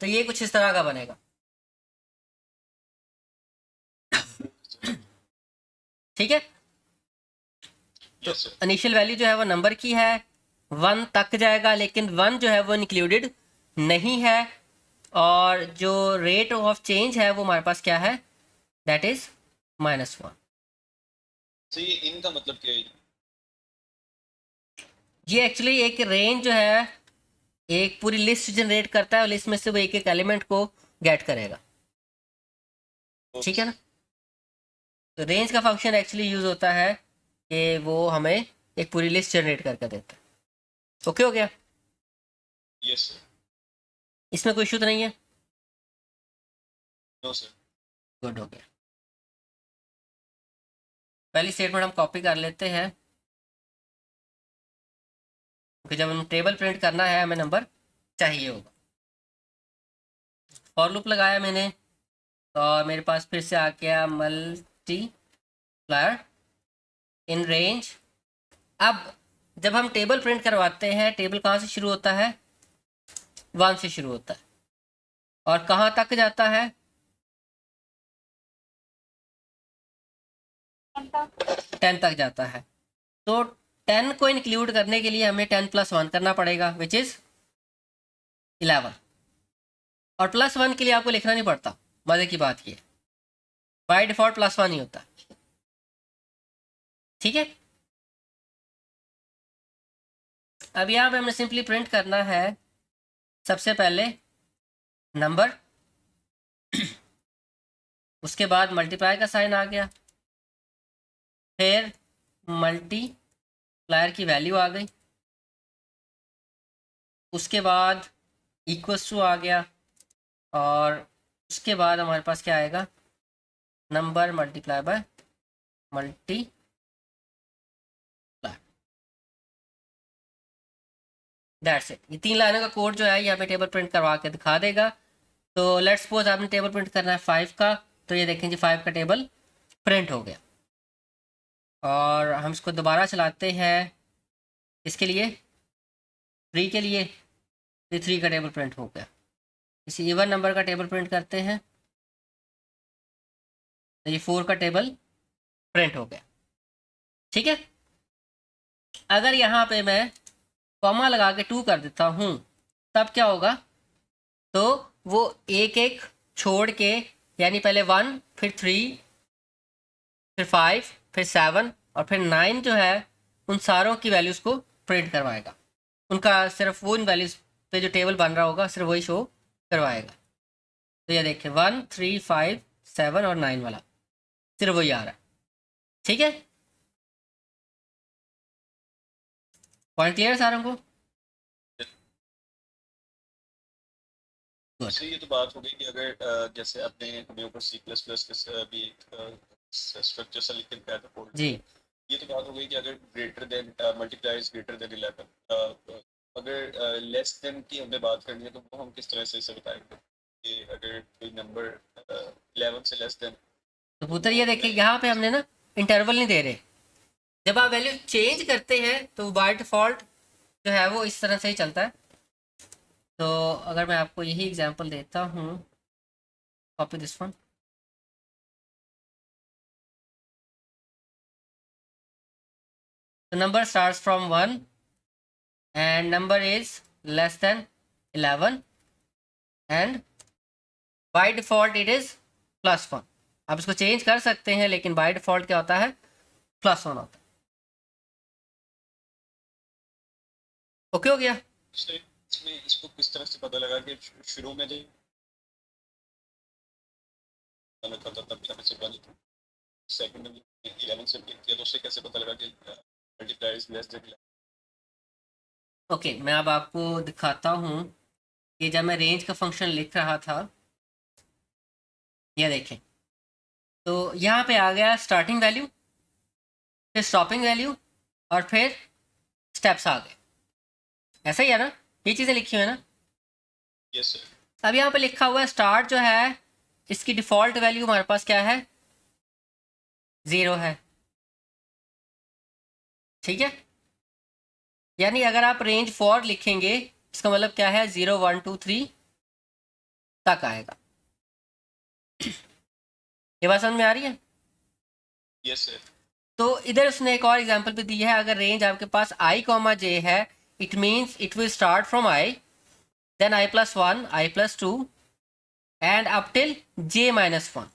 तो ये कुछ इस तरह का बनेगा। ठीक है। तो Yes, sir. इनिशियल वैल्यू जो है वो नंबर की है, 1 तक जाएगा, लेकिन 1 जो है वो इंक्लूडेड नहीं है। और जो रेट ऑफ चेंज है वो हमारे पास क्या है, दैट इज -1। So ये इनका मतलब क्या है? ये एक्चुअली एक रेंज जो है, एक पूरी लिस्ट जनरेट करता है और लिस्ट में से वो एक एक एलिमेंट को गेट करेगा। ठीक है ना। तो रेंज का फंक्शन एक्चुअली यूज होता है कि वो हमें एक पूरी लिस्ट जनरेट करके देता है। ओके हो गया, Yes, sir. इसमें कोई इशू तो नहीं है। No, sir. गुड हो गया। पहली स्टेटमेंट हम कॉपी कर लेते हैं, क्योंकि जब हम टेबल प्रिंट करना है हमें नंबर चाहिए होगा। फॉर लूप लगाया मैंने और मेरे पास फिर से आ गया मल्टीप्लायर इन रेंज। अब जब हम टेबल प्रिंट करवाते हैं, टेबल कहाँ से शुरू होता है, 1 से शुरू होता है और कहाँ तक जाता है, 10 तक जाता है। तो 10 को इंक्लूड करने के लिए हमें 10 + 1 करना पड़ेगा विच इज 11। और +1 के लिए आपको लिखना नहीं पड़ता, मजे की बात ये बाय डिफॉल्ट +1 ही होता है। ठीक है। अब यहाँ पे हमने सिंपली प्रिंट करना है सबसे पहले नंबर, उसके बाद मल्टीप्लाई का साइन आ गया, फिर मल्टीप्लायर की वैल्यू आ गई, उसके बाद इक्वल्स टू आ गया, और उसके बाद हमारे पास क्या आएगा, number multiply by multi. That's it. ये 3 लाइनों का कोड जो है यहाँ पे टेबल प्रिंट करवा के दिखा देगा। तो लेट्स सपोज आपने टेबल प्रिंट करना है 5 का, तो ये देखें जी 5 का टेबल प्रिंट हो गया। और हम इसको दोबारा चलाते हैं, इसके लिए 3 के लिए, ये 3 का टेबल प्रिंट हो गया। इसी इवन नंबर का टेबल प्रिंट करते हैं, तो ये 4 का टेबल प्रिंट हो गया। ठीक है, अगर यहाँ पे मैं कॉमा लगा के 2 कर देता हूँ तब क्या होगा, तो वो एक एक छोड़ के, यानी पहले 1 फिर 3 फिर 5 फिर 7 और फिर 9 जो है उन सारों की वैल्यूज़ को प्रिंट करवाएगा। उनका सिर्फ वो उन वैल्यूज़ पे जो टेबल बन रहा होगा सिर्फ वही शो करवाएगा। तो ये देखें 1 3 5 7 और 9 वाला सिर्फ वही आ रहा है। ठीक है, पॉइंट क्लियर सारों को? वैसे ये तो बात हो गई कि अगर जैसे आपने हमें ऊपर C++ के भी एक स्ट्रक्चर सा लिख के दिखाया था कोड, जी ये तो बात हो गई कि अगर greater than multiply is greater than 11, अगर लेस देन की हमें बात करनी है तो वो हम किस तरह से इसे बताएंगे कि अगर कोई नंबर 11 से लेस देन। तो पुत्र ये देखिए यहाँ पे हमने ना इंटरवल नहीं दे रहे। जब आप वैल्यू चेंज करते हैं तो बाय डिफ़ॉल्ट जो है वो इस तरह से ही चलता है। तो अगर मैं आपको यही एग्जांपल देता हूँ, कॉपी दिस वन, तो number starts from 1 and number is less than 11 and by default it is +1। आप इसको चेंज कर सकते हैं लेकिन बाय डिफ़ॉल्ट क्या होता है, +1 होता है। ओके हो गया? इसमें इसको किस तरह से पता लगा कि शुरू में जो था तब भी से पहले सेकंड में 11 से क्लिक किया तो उससे कैसे पता लगा कि multiply is less than? Okay, मैं अब आपको दिखाता हूँ कि जब मैं रेंज का फंक्शन लिख रहा था, यह देखें, तो यहाँ पे आ गया स्टार्टिंग वैल्यू, फिर स्टॉपिंग वैल्यू और फिर स्टेप्स आ गए। ऐसा ही है ना, ये चीज़ें लिखी हुई है ना। Yes sir. अब यहाँ पे लिखा हुआ है स्टार्ट जो है इसकी डिफ़ॉल्ट वैल्यू हमारे पास क्या है, 0 है। ठीक है, यानी अगर आप रेंज 4 लिखेंगे इसका मतलब क्या है, 0 1 2 3 तक आएगा। ये बात समझ में आ रही है? Yes sir. तो इधर उसने एक और एग्जांपल भी दी है। अगर रेंज आपके पास i कॉमा j है, it means it will start from i, then i + 1 i + 2 and up till j - 1।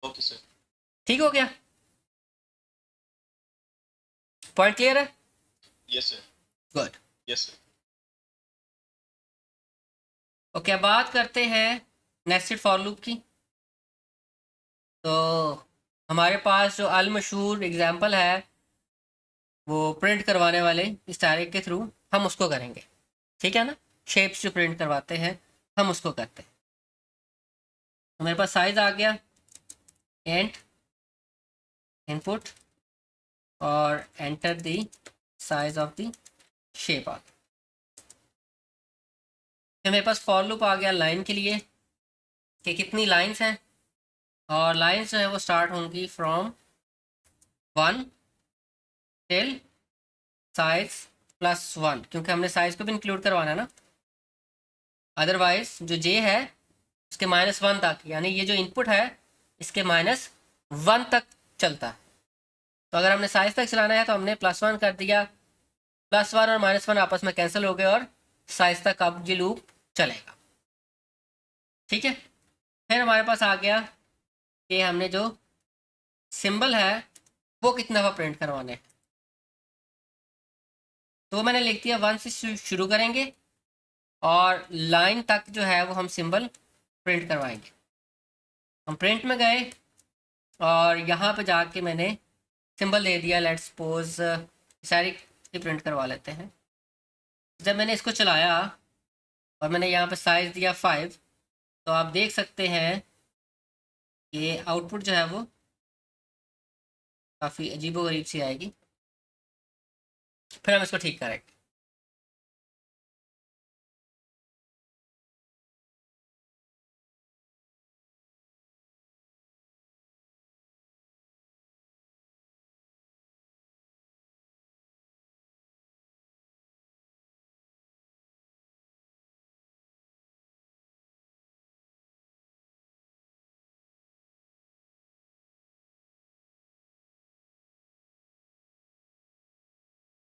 Okay sir. ठीक हो गया? पॉइंट क्लियर है? Yes sir. Good. Yes sir. Okay, अब बात करते हैं नेस्टेड फॉर लूप की। तो हमारे पास जो अल मशहूर एग्जाम्पल है वो प्रिंट करवाने वाले इस तारीख के थ्रू हम उसको करेंगे। ठीक है ना, शेप्स जो प्रिंट करवाते हैं हम उसको करते हैं। तो मेरे पास साइज आ गया, एंड इनपुट और enter the size of the shape आ गया। फिर मेरे पास फॉर लूप आ गया लाइन के लिए कि कितनी लाइंस हैं, और लाइंस जो है वो स्टार्ट होंगी फ्रॉम 1 टिल साइज +1, क्योंकि हमने साइज को भी इंक्लूड करवाना है ना। अदरवाइज जो जे है उसके -1 तक, यानी ये जो इनपुट है इसके -1 तक चलता है। तो अगर हमने साइज तक चलाना है तो हमने +1 कर दिया, +1 और -1 आपस में कैंसिल हो गए और साइज तक अब ये लूप चलेगा। ठीक है, फिर हमारे पास आ गया कि हमने जो सिंबल है वो कितना दफ़ा प्रिंट करवाने हैं। तो मैंने लिख दिया 1 से शुरू करेंगे और लाइन तक जो है वो हम सिंबल प्रिंट करवाएंगे। हम प्रिंट में गए, और यहाँ पे जाके मैंने सिंबल दे दिया, लेट्स सपोज सारी की प्रिंट करवा लेते हैं। जब मैंने इसको चलाया और मैंने यहाँ पे साइज़ दिया 5, तो आप देख सकते हैं ये आउटपुट जो है वो काफ़ी अजीबोगरीब सी आएगी। फिर हम इसको ठीक करेंगे।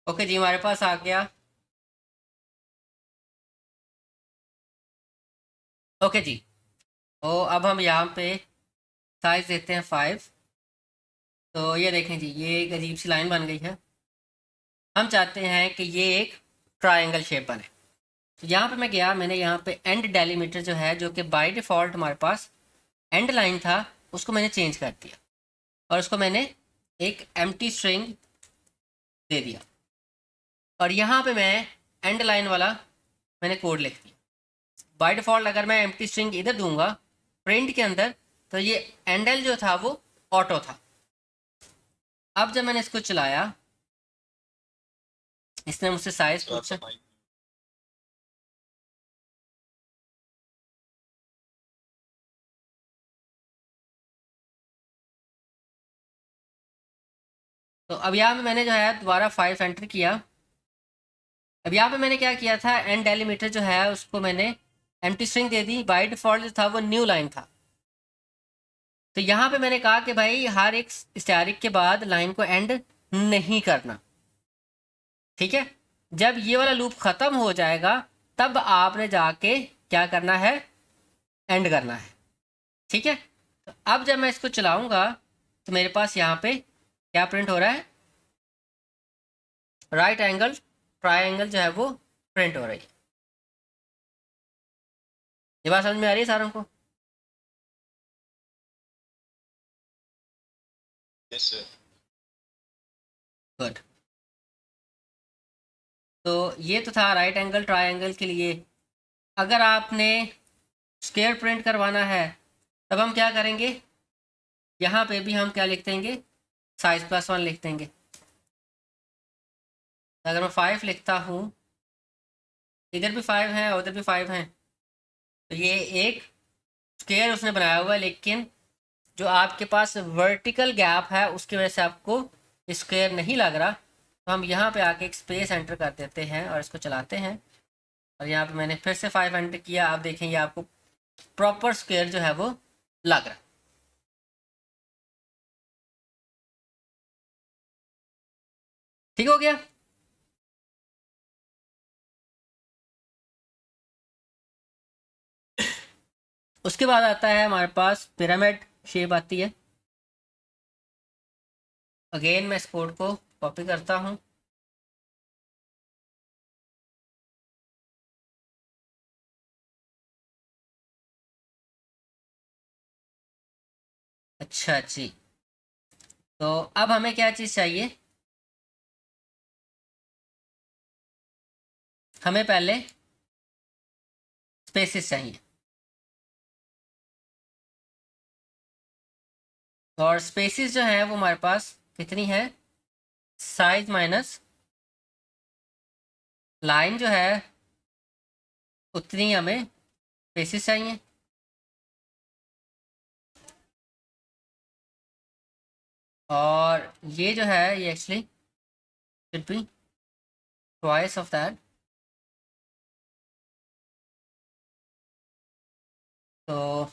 ओके जी, हमारे पास आ गया। ओके जी, तो अब हम यहाँ पे साइज देते हैं 5। तो ये देखें जी, ये एक अजीब सी लाइन बन गई है। हम चाहते हैं कि ये एक ट्रायंगल शेप बने। तो यहाँ पे मैं गया, मैंने यहाँ पे एंड डेलीमीटर जो है, जो कि बाय डिफ़ॉल्ट हमारे पास एंड लाइन था, उसको मैंने चेंज कर दिया और उसको मैंने एक एम्प्टी स्ट्रिंग दे दिया। और यहाँ पे मैं एंड लाइन वाला मैंने कोड लिख दिया। बाय डिफ़ॉल्ट अगर मैं एम्प्टी स्ट्रिंग इधर दूंगा प्रिंट के अंदर, तो ये एंडल जो था वो ऑटो था। अब जब मैंने इसको चलाया, इसने मुझसे साइज तो पूछा। आपका माइक तो अब यहाँ पे मैंने जो है दोबारा 5 एंटर किया। अब यहाँ पे मैंने क्या किया था, एंड डेलीमीटर जो है उसको मैंने empty string they the. By default जो था वो न्यू लाइन था। तो यहाँ पे मैंने कहा कि भाई हर एक स्टैरिक के बाद लाइन को एंड नहीं करना, ठीक है। जब ये वाला लूप ख़त्म हो जाएगा तब आपने जाके क्या करना है, एंड करना है, ठीक है। तो अब जब मैं इसको चलाऊंगा तो मेरे पास यहाँ पे क्या प्रिंट हो रहा है, राइट एंगल ट्रायंगल जो है वो प्रिंट हो रही है। ये बात समझ में आ रही है सारों को? Yes sir. गुड। तो ये तो था राइट एंगल ट्रायंगल के लिए। अगर आपने स्क्वायर प्रिंट करवाना है तब हम क्या करेंगे, यहाँ पे भी हम क्या लिख देंगे, साइज +1 लिख देंगे। अगर मैं 5 लिखता हूँ, इधर भी 5 है उधर भी 5 हैं, तो ये एक स्क्वायर उसने बनाया हुआ है, लेकिन जो आपके पास वर्टिकल गैप है उसकी वजह से आपको स्क्वायर नहीं लग रहा। तो हम यहाँ पे आके एक स्पेस एंटर कर देते हैं और इसको चलाते हैं। और यहाँ पे मैंने फिर से 5 एंटर किया। आप देखेंगे आपको प्रॉपर स्क्वायर जो है वो लग रहा है। ठीक हो गया। उसके बाद आता है हमारे पास पिरामिड शेप आती है। अगेन मैं इस कोड को कॉपी करता हूँ। अच्छा जी, तो अब हमें क्या चीज़ चाहिए, हमें पहले स्पेसिस चाहिए। और स्पेसिस जो है वो हमारे पास कितनी है, साइज माइनस लाइन जो है उतनी हमें स्पेसिस चाहिए। और ये जो है ये actually should be twice of that. तो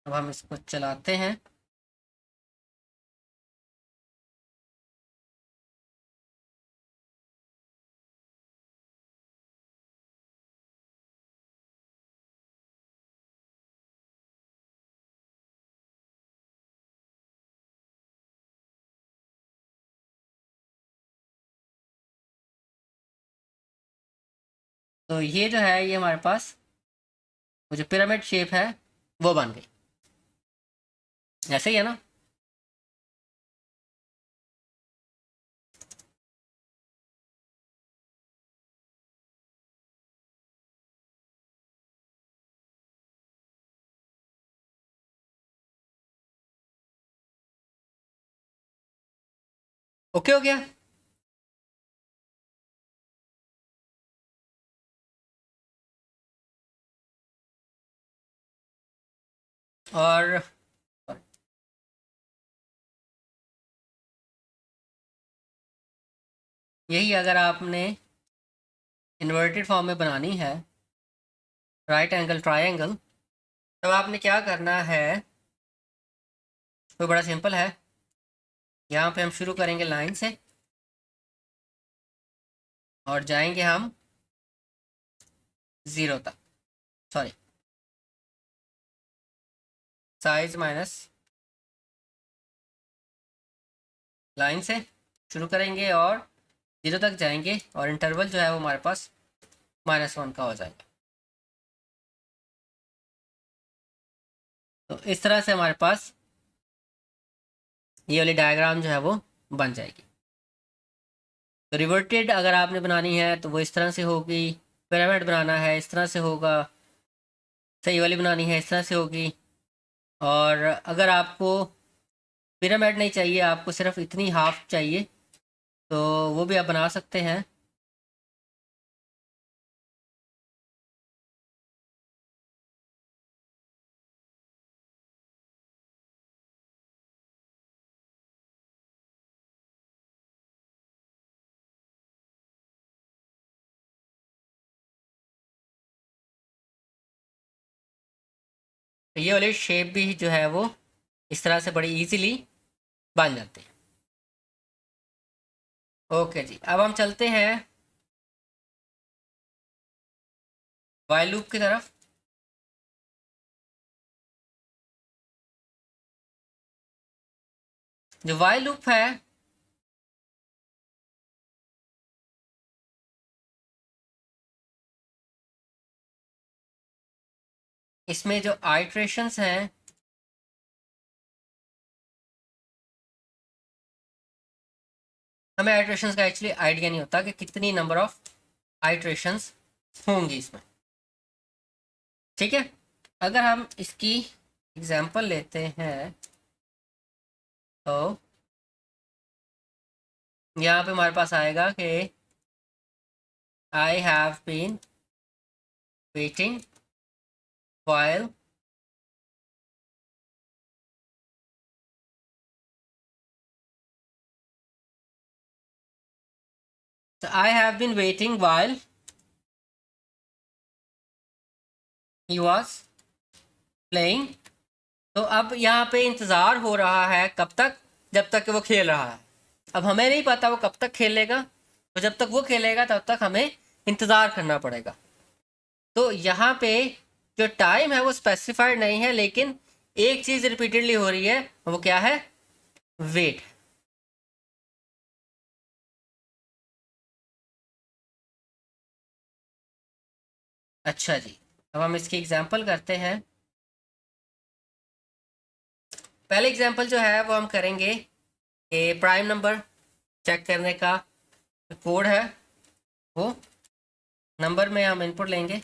अब हम इसको चलाते हैं। तो ये जो है ये हमारे पास वो जो पिरामिड शेप है वो बन गई। ऐसे ही है ना? ओके हो गया? और यही अगर आपने इन्वर्टेड फॉर्म में बनानी है राइट एंगल ट्रायंगल, तब आपने क्या करना है, तो बड़ा सिंपल है। यहाँ पे हम शुरू करेंगे लाइन से और जाएंगे हम 0 तक, सॉरी साइज माइनस लाइन से शुरू करेंगे और 0 तक जाएंगे और इंटरवल जो है वो हमारे पास -1 का हो जाएगा। तो इस तरह से हमारे पास ये वाली डायग्राम जो है वो बन जाएगी। तो रिवर्टेड अगर आपने बनानी है तो वो इस तरह से होगी, पिरामिड बनाना है इस तरह से होगा, सही वाली बनानी है इस तरह से होगी। और अगर आपको पिरामिड नहीं चाहिए, आपको सिर्फ इतनी हाफ चाहिए, तो वो भी आप बना सकते हैं। तो ये वाली शेप भी जो है वो इस तरह से बड़ी इजीली बन जाती है। ओके जी, अब हम चलते हैं वाइल लूप की तरफ। जो वाइल लूप है इसमें जो आइट्रेशंस हैं हमें आइट्रेशंस का एक्चुअली आइडिया नहीं होता कि कितनी नंबर ऑफ आइट्रेशंस होंगी इसमें। ठीक है, अगर हम इसकी एग्जांपल लेते हैं तो यहाँ पे हमारे पास आएगा कि I have been waiting while so I have been waiting while he was playing। तो अब यहाँ पे इंतज़ार हो रहा है कब तक, जब तक वो खेल रहा है। अब हमें नहीं पता वो कब तक खेलेगा, तो जब तक वो खेलेगा तब तक हमें इंतज़ार करना पड़ेगा। तो यहाँ पे जो टाइम है वो स्पेसिफाइड नहीं है, लेकिन एक चीज़ रिपीटेडली हो रही है, वो क्या है, वेट। अच्छा जी, अब हम इसकी एग्जांपल करते हैं। पहले एग्जांपल जो है वो हम करेंगे कि प्राइम नंबर चेक करने का कोड है, वो नंबर में हम इनपुट लेंगे,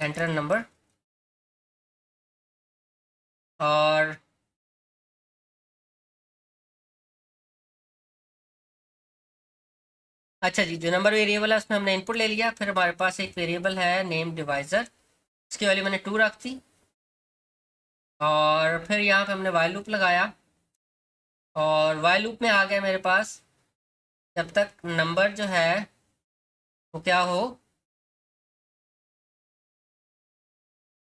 एंटर नंबर, और अच्छा जी, जो नंबर वेरिएबल है उसमें हमने इनपुट ले लिया। फिर हमारे पास एक वेरिएबल है नेम डिवाइज़र, इसकी वैल्यू मैंने 2 रख दी। और फिर यहाँ पे हमने वाइल लूप लगाया और वाइल लूप में आ गया मेरे पास जब तक नंबर जो है वो क्या हो,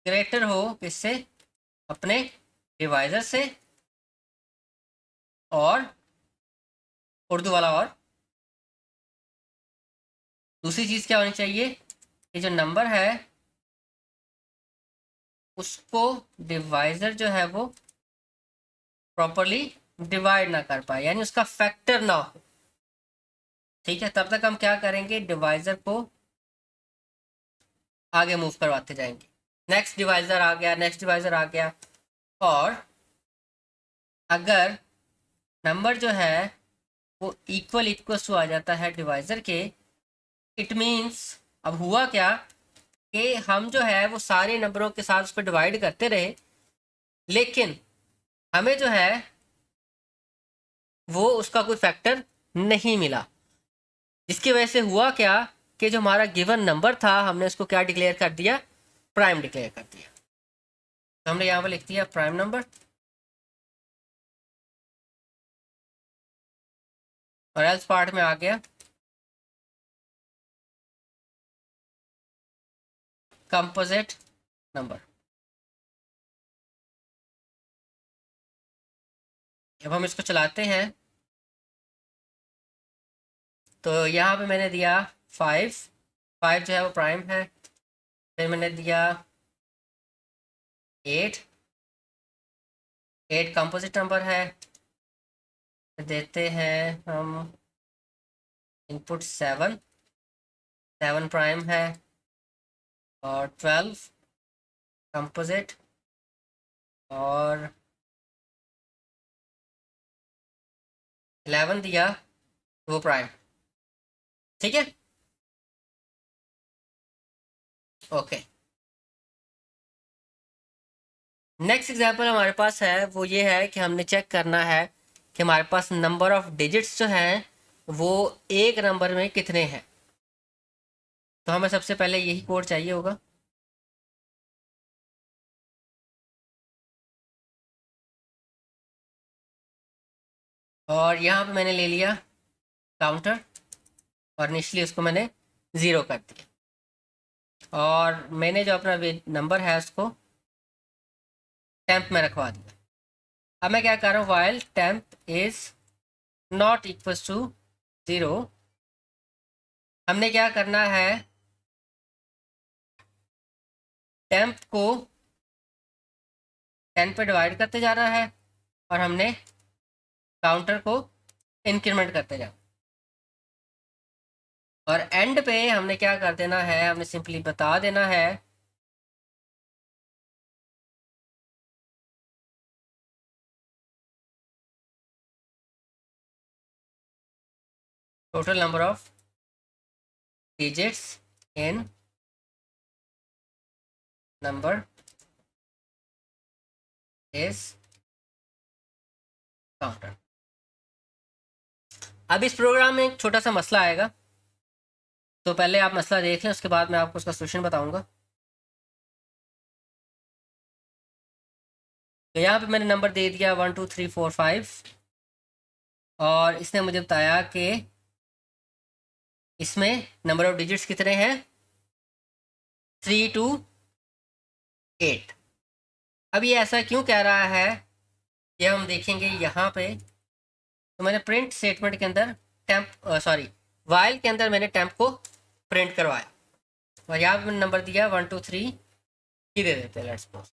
ग्रेटर हो किससे, अपने डिवाइज़र से, और उर्दू वाला, और दूसरी चीज़ क्या होनी चाहिए कि जो नंबर है उसको डिवाइज़र जो है वो प्रॉपरली डिवाइड ना कर पाए, यानी उसका फैक्टर ना हो। ठीक है, तब तक हम क्या करेंगे, डिवाइज़र को आगे मूव करवाते जाएंगे। नेक्स्ट डिवाइज़र आ गया, नेक्स्ट डिवाइज़र आ गया, और अगर नंबर जो है वो इक्वल टू आ जाता है डिवाइज़र के, इट मीन्स अब हुआ क्या कि हम जो है वो सारे नंबरों के साथ उस पर डिवाइड करते रहे, लेकिन हमें जो है वो उसका कोई फैक्टर नहीं मिला, जिसकी वजह से हुआ क्या कि जो हमारा गिवन नंबर था हमने उसको क्या डिक्लेयर कर दिया, प्राइम डिक्लेयर कर दिया। तो हमने यहाँ पर लिख दिया प्राइम नंबर, और एल्स पार्ट में आ गया कंपोजिट नंबर। अब हम इसको चलाते हैं तो यहाँ पे मैंने दिया 5, 5 जो है वो प्राइम है, फिर मैंने दिया 8, 8 कंपोजिट नंबर है, देते हैं हम इनपुट 7, 7 प्राइम है, और 12 कंपोजिट, और 11 दिया वो प्राइम। ठीक है, ओके। नेक्स्ट एग्जांपल हमारे पास है वो ये है कि हमने चेक करना है कि हमारे पास नंबर ऑफ डिजिट्स जो हैं वो एक नंबर में कितने हैं। तो हमें सबसे पहले यही कोड चाहिए होगा। और यहाँ पे मैंने ले लिया काउंटर, और इनिशियली उसको मैंने 0 कर दिया, और मैंने जो अपना नंबर है उसको टेम्प में रखवा दिया। अब मैं क्या कर रहा हूँ, while temp is not equal to 0, हमने क्या करना है, टेम्प को 10 पे डिवाइड करते जा रहा है, और हमने काउंटर को इंक्रीमेंट करते जाना, और एंड पे हमने क्या कर देना है, हमने सिंपली बता देना है total number of digits in number is counter। अब इस प्रोग्राम में एक छोटा सा मसला आएगा, तो पहले आप मसला देख लें, उसके बाद मैं आपको उसका सोल्यूशन बताऊंगा। तो यहाँ पे मैंने नंबर दे दिया 1 2 3 4 5, और इसने मुझे बताया कि इसमें नंबर ऑफ डिजिट्स कितने हैं, 3 to 8। अब ये ऐसा क्यों कह रहा है ये हम देखेंगे यहाँ पे। तो मैंने प्रिंट स्टेटमेंट के अंदर टेम्प वाइल के अंदर मैंने टेम्प को प्रिंट करवाया, और यहाँ पे मैंने नंबर दिया 1 2 3 ही दे देते हैं, लेट्स सपोज।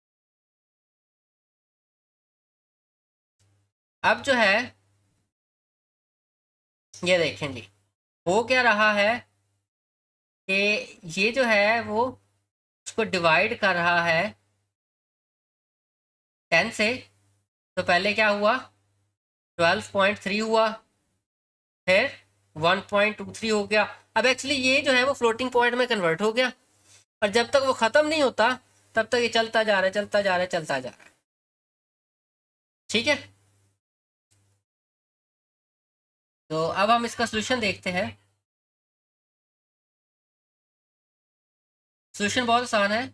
अब जो है ये देखें जी, वो क्या रहा है कि ये जो है वो उसको डिवाइड कर रहा है 10 से। तो पहले क्या हुआ, 12.3 हुआ, फिर 1.23 हो गया। अब एक्चुअली ये जो है वो फ्लोटिंग पॉइंट में कन्वर्ट हो गया, और जब तक वो ख़त्म नहीं होता तब तक ये चलता जा रहा है, चलता जा रहा है, चलता जा रहा है। ठीक है, तो अब हम इसका सोल्यूशन देखते हैं। सोल्यूशन बहुत आसान है।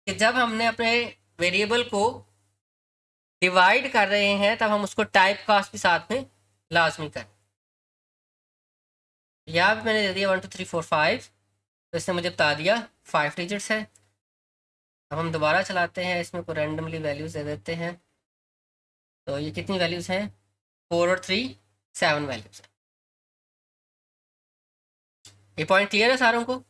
कि जब हमने अपने वेरिएबल को डिवाइड कर रहे हैं तब हम उसको टाइप कास्ट भी साथ में लाजमी करें। यहाँ पे मैंने दे दिया 1 2 3 4 5, तो इसने मुझे बता दिया 5 डिजिट्स है। अब हम दोबारा चलाते हैं, इसमें को रैंडमली वैल्यूज़ दे देते हैं। तो ये कितनी वैल्यूज़ हैं, 4 और 3 7 वैल्यूज़ है। ये पॉइंट क्लियर है सारों को।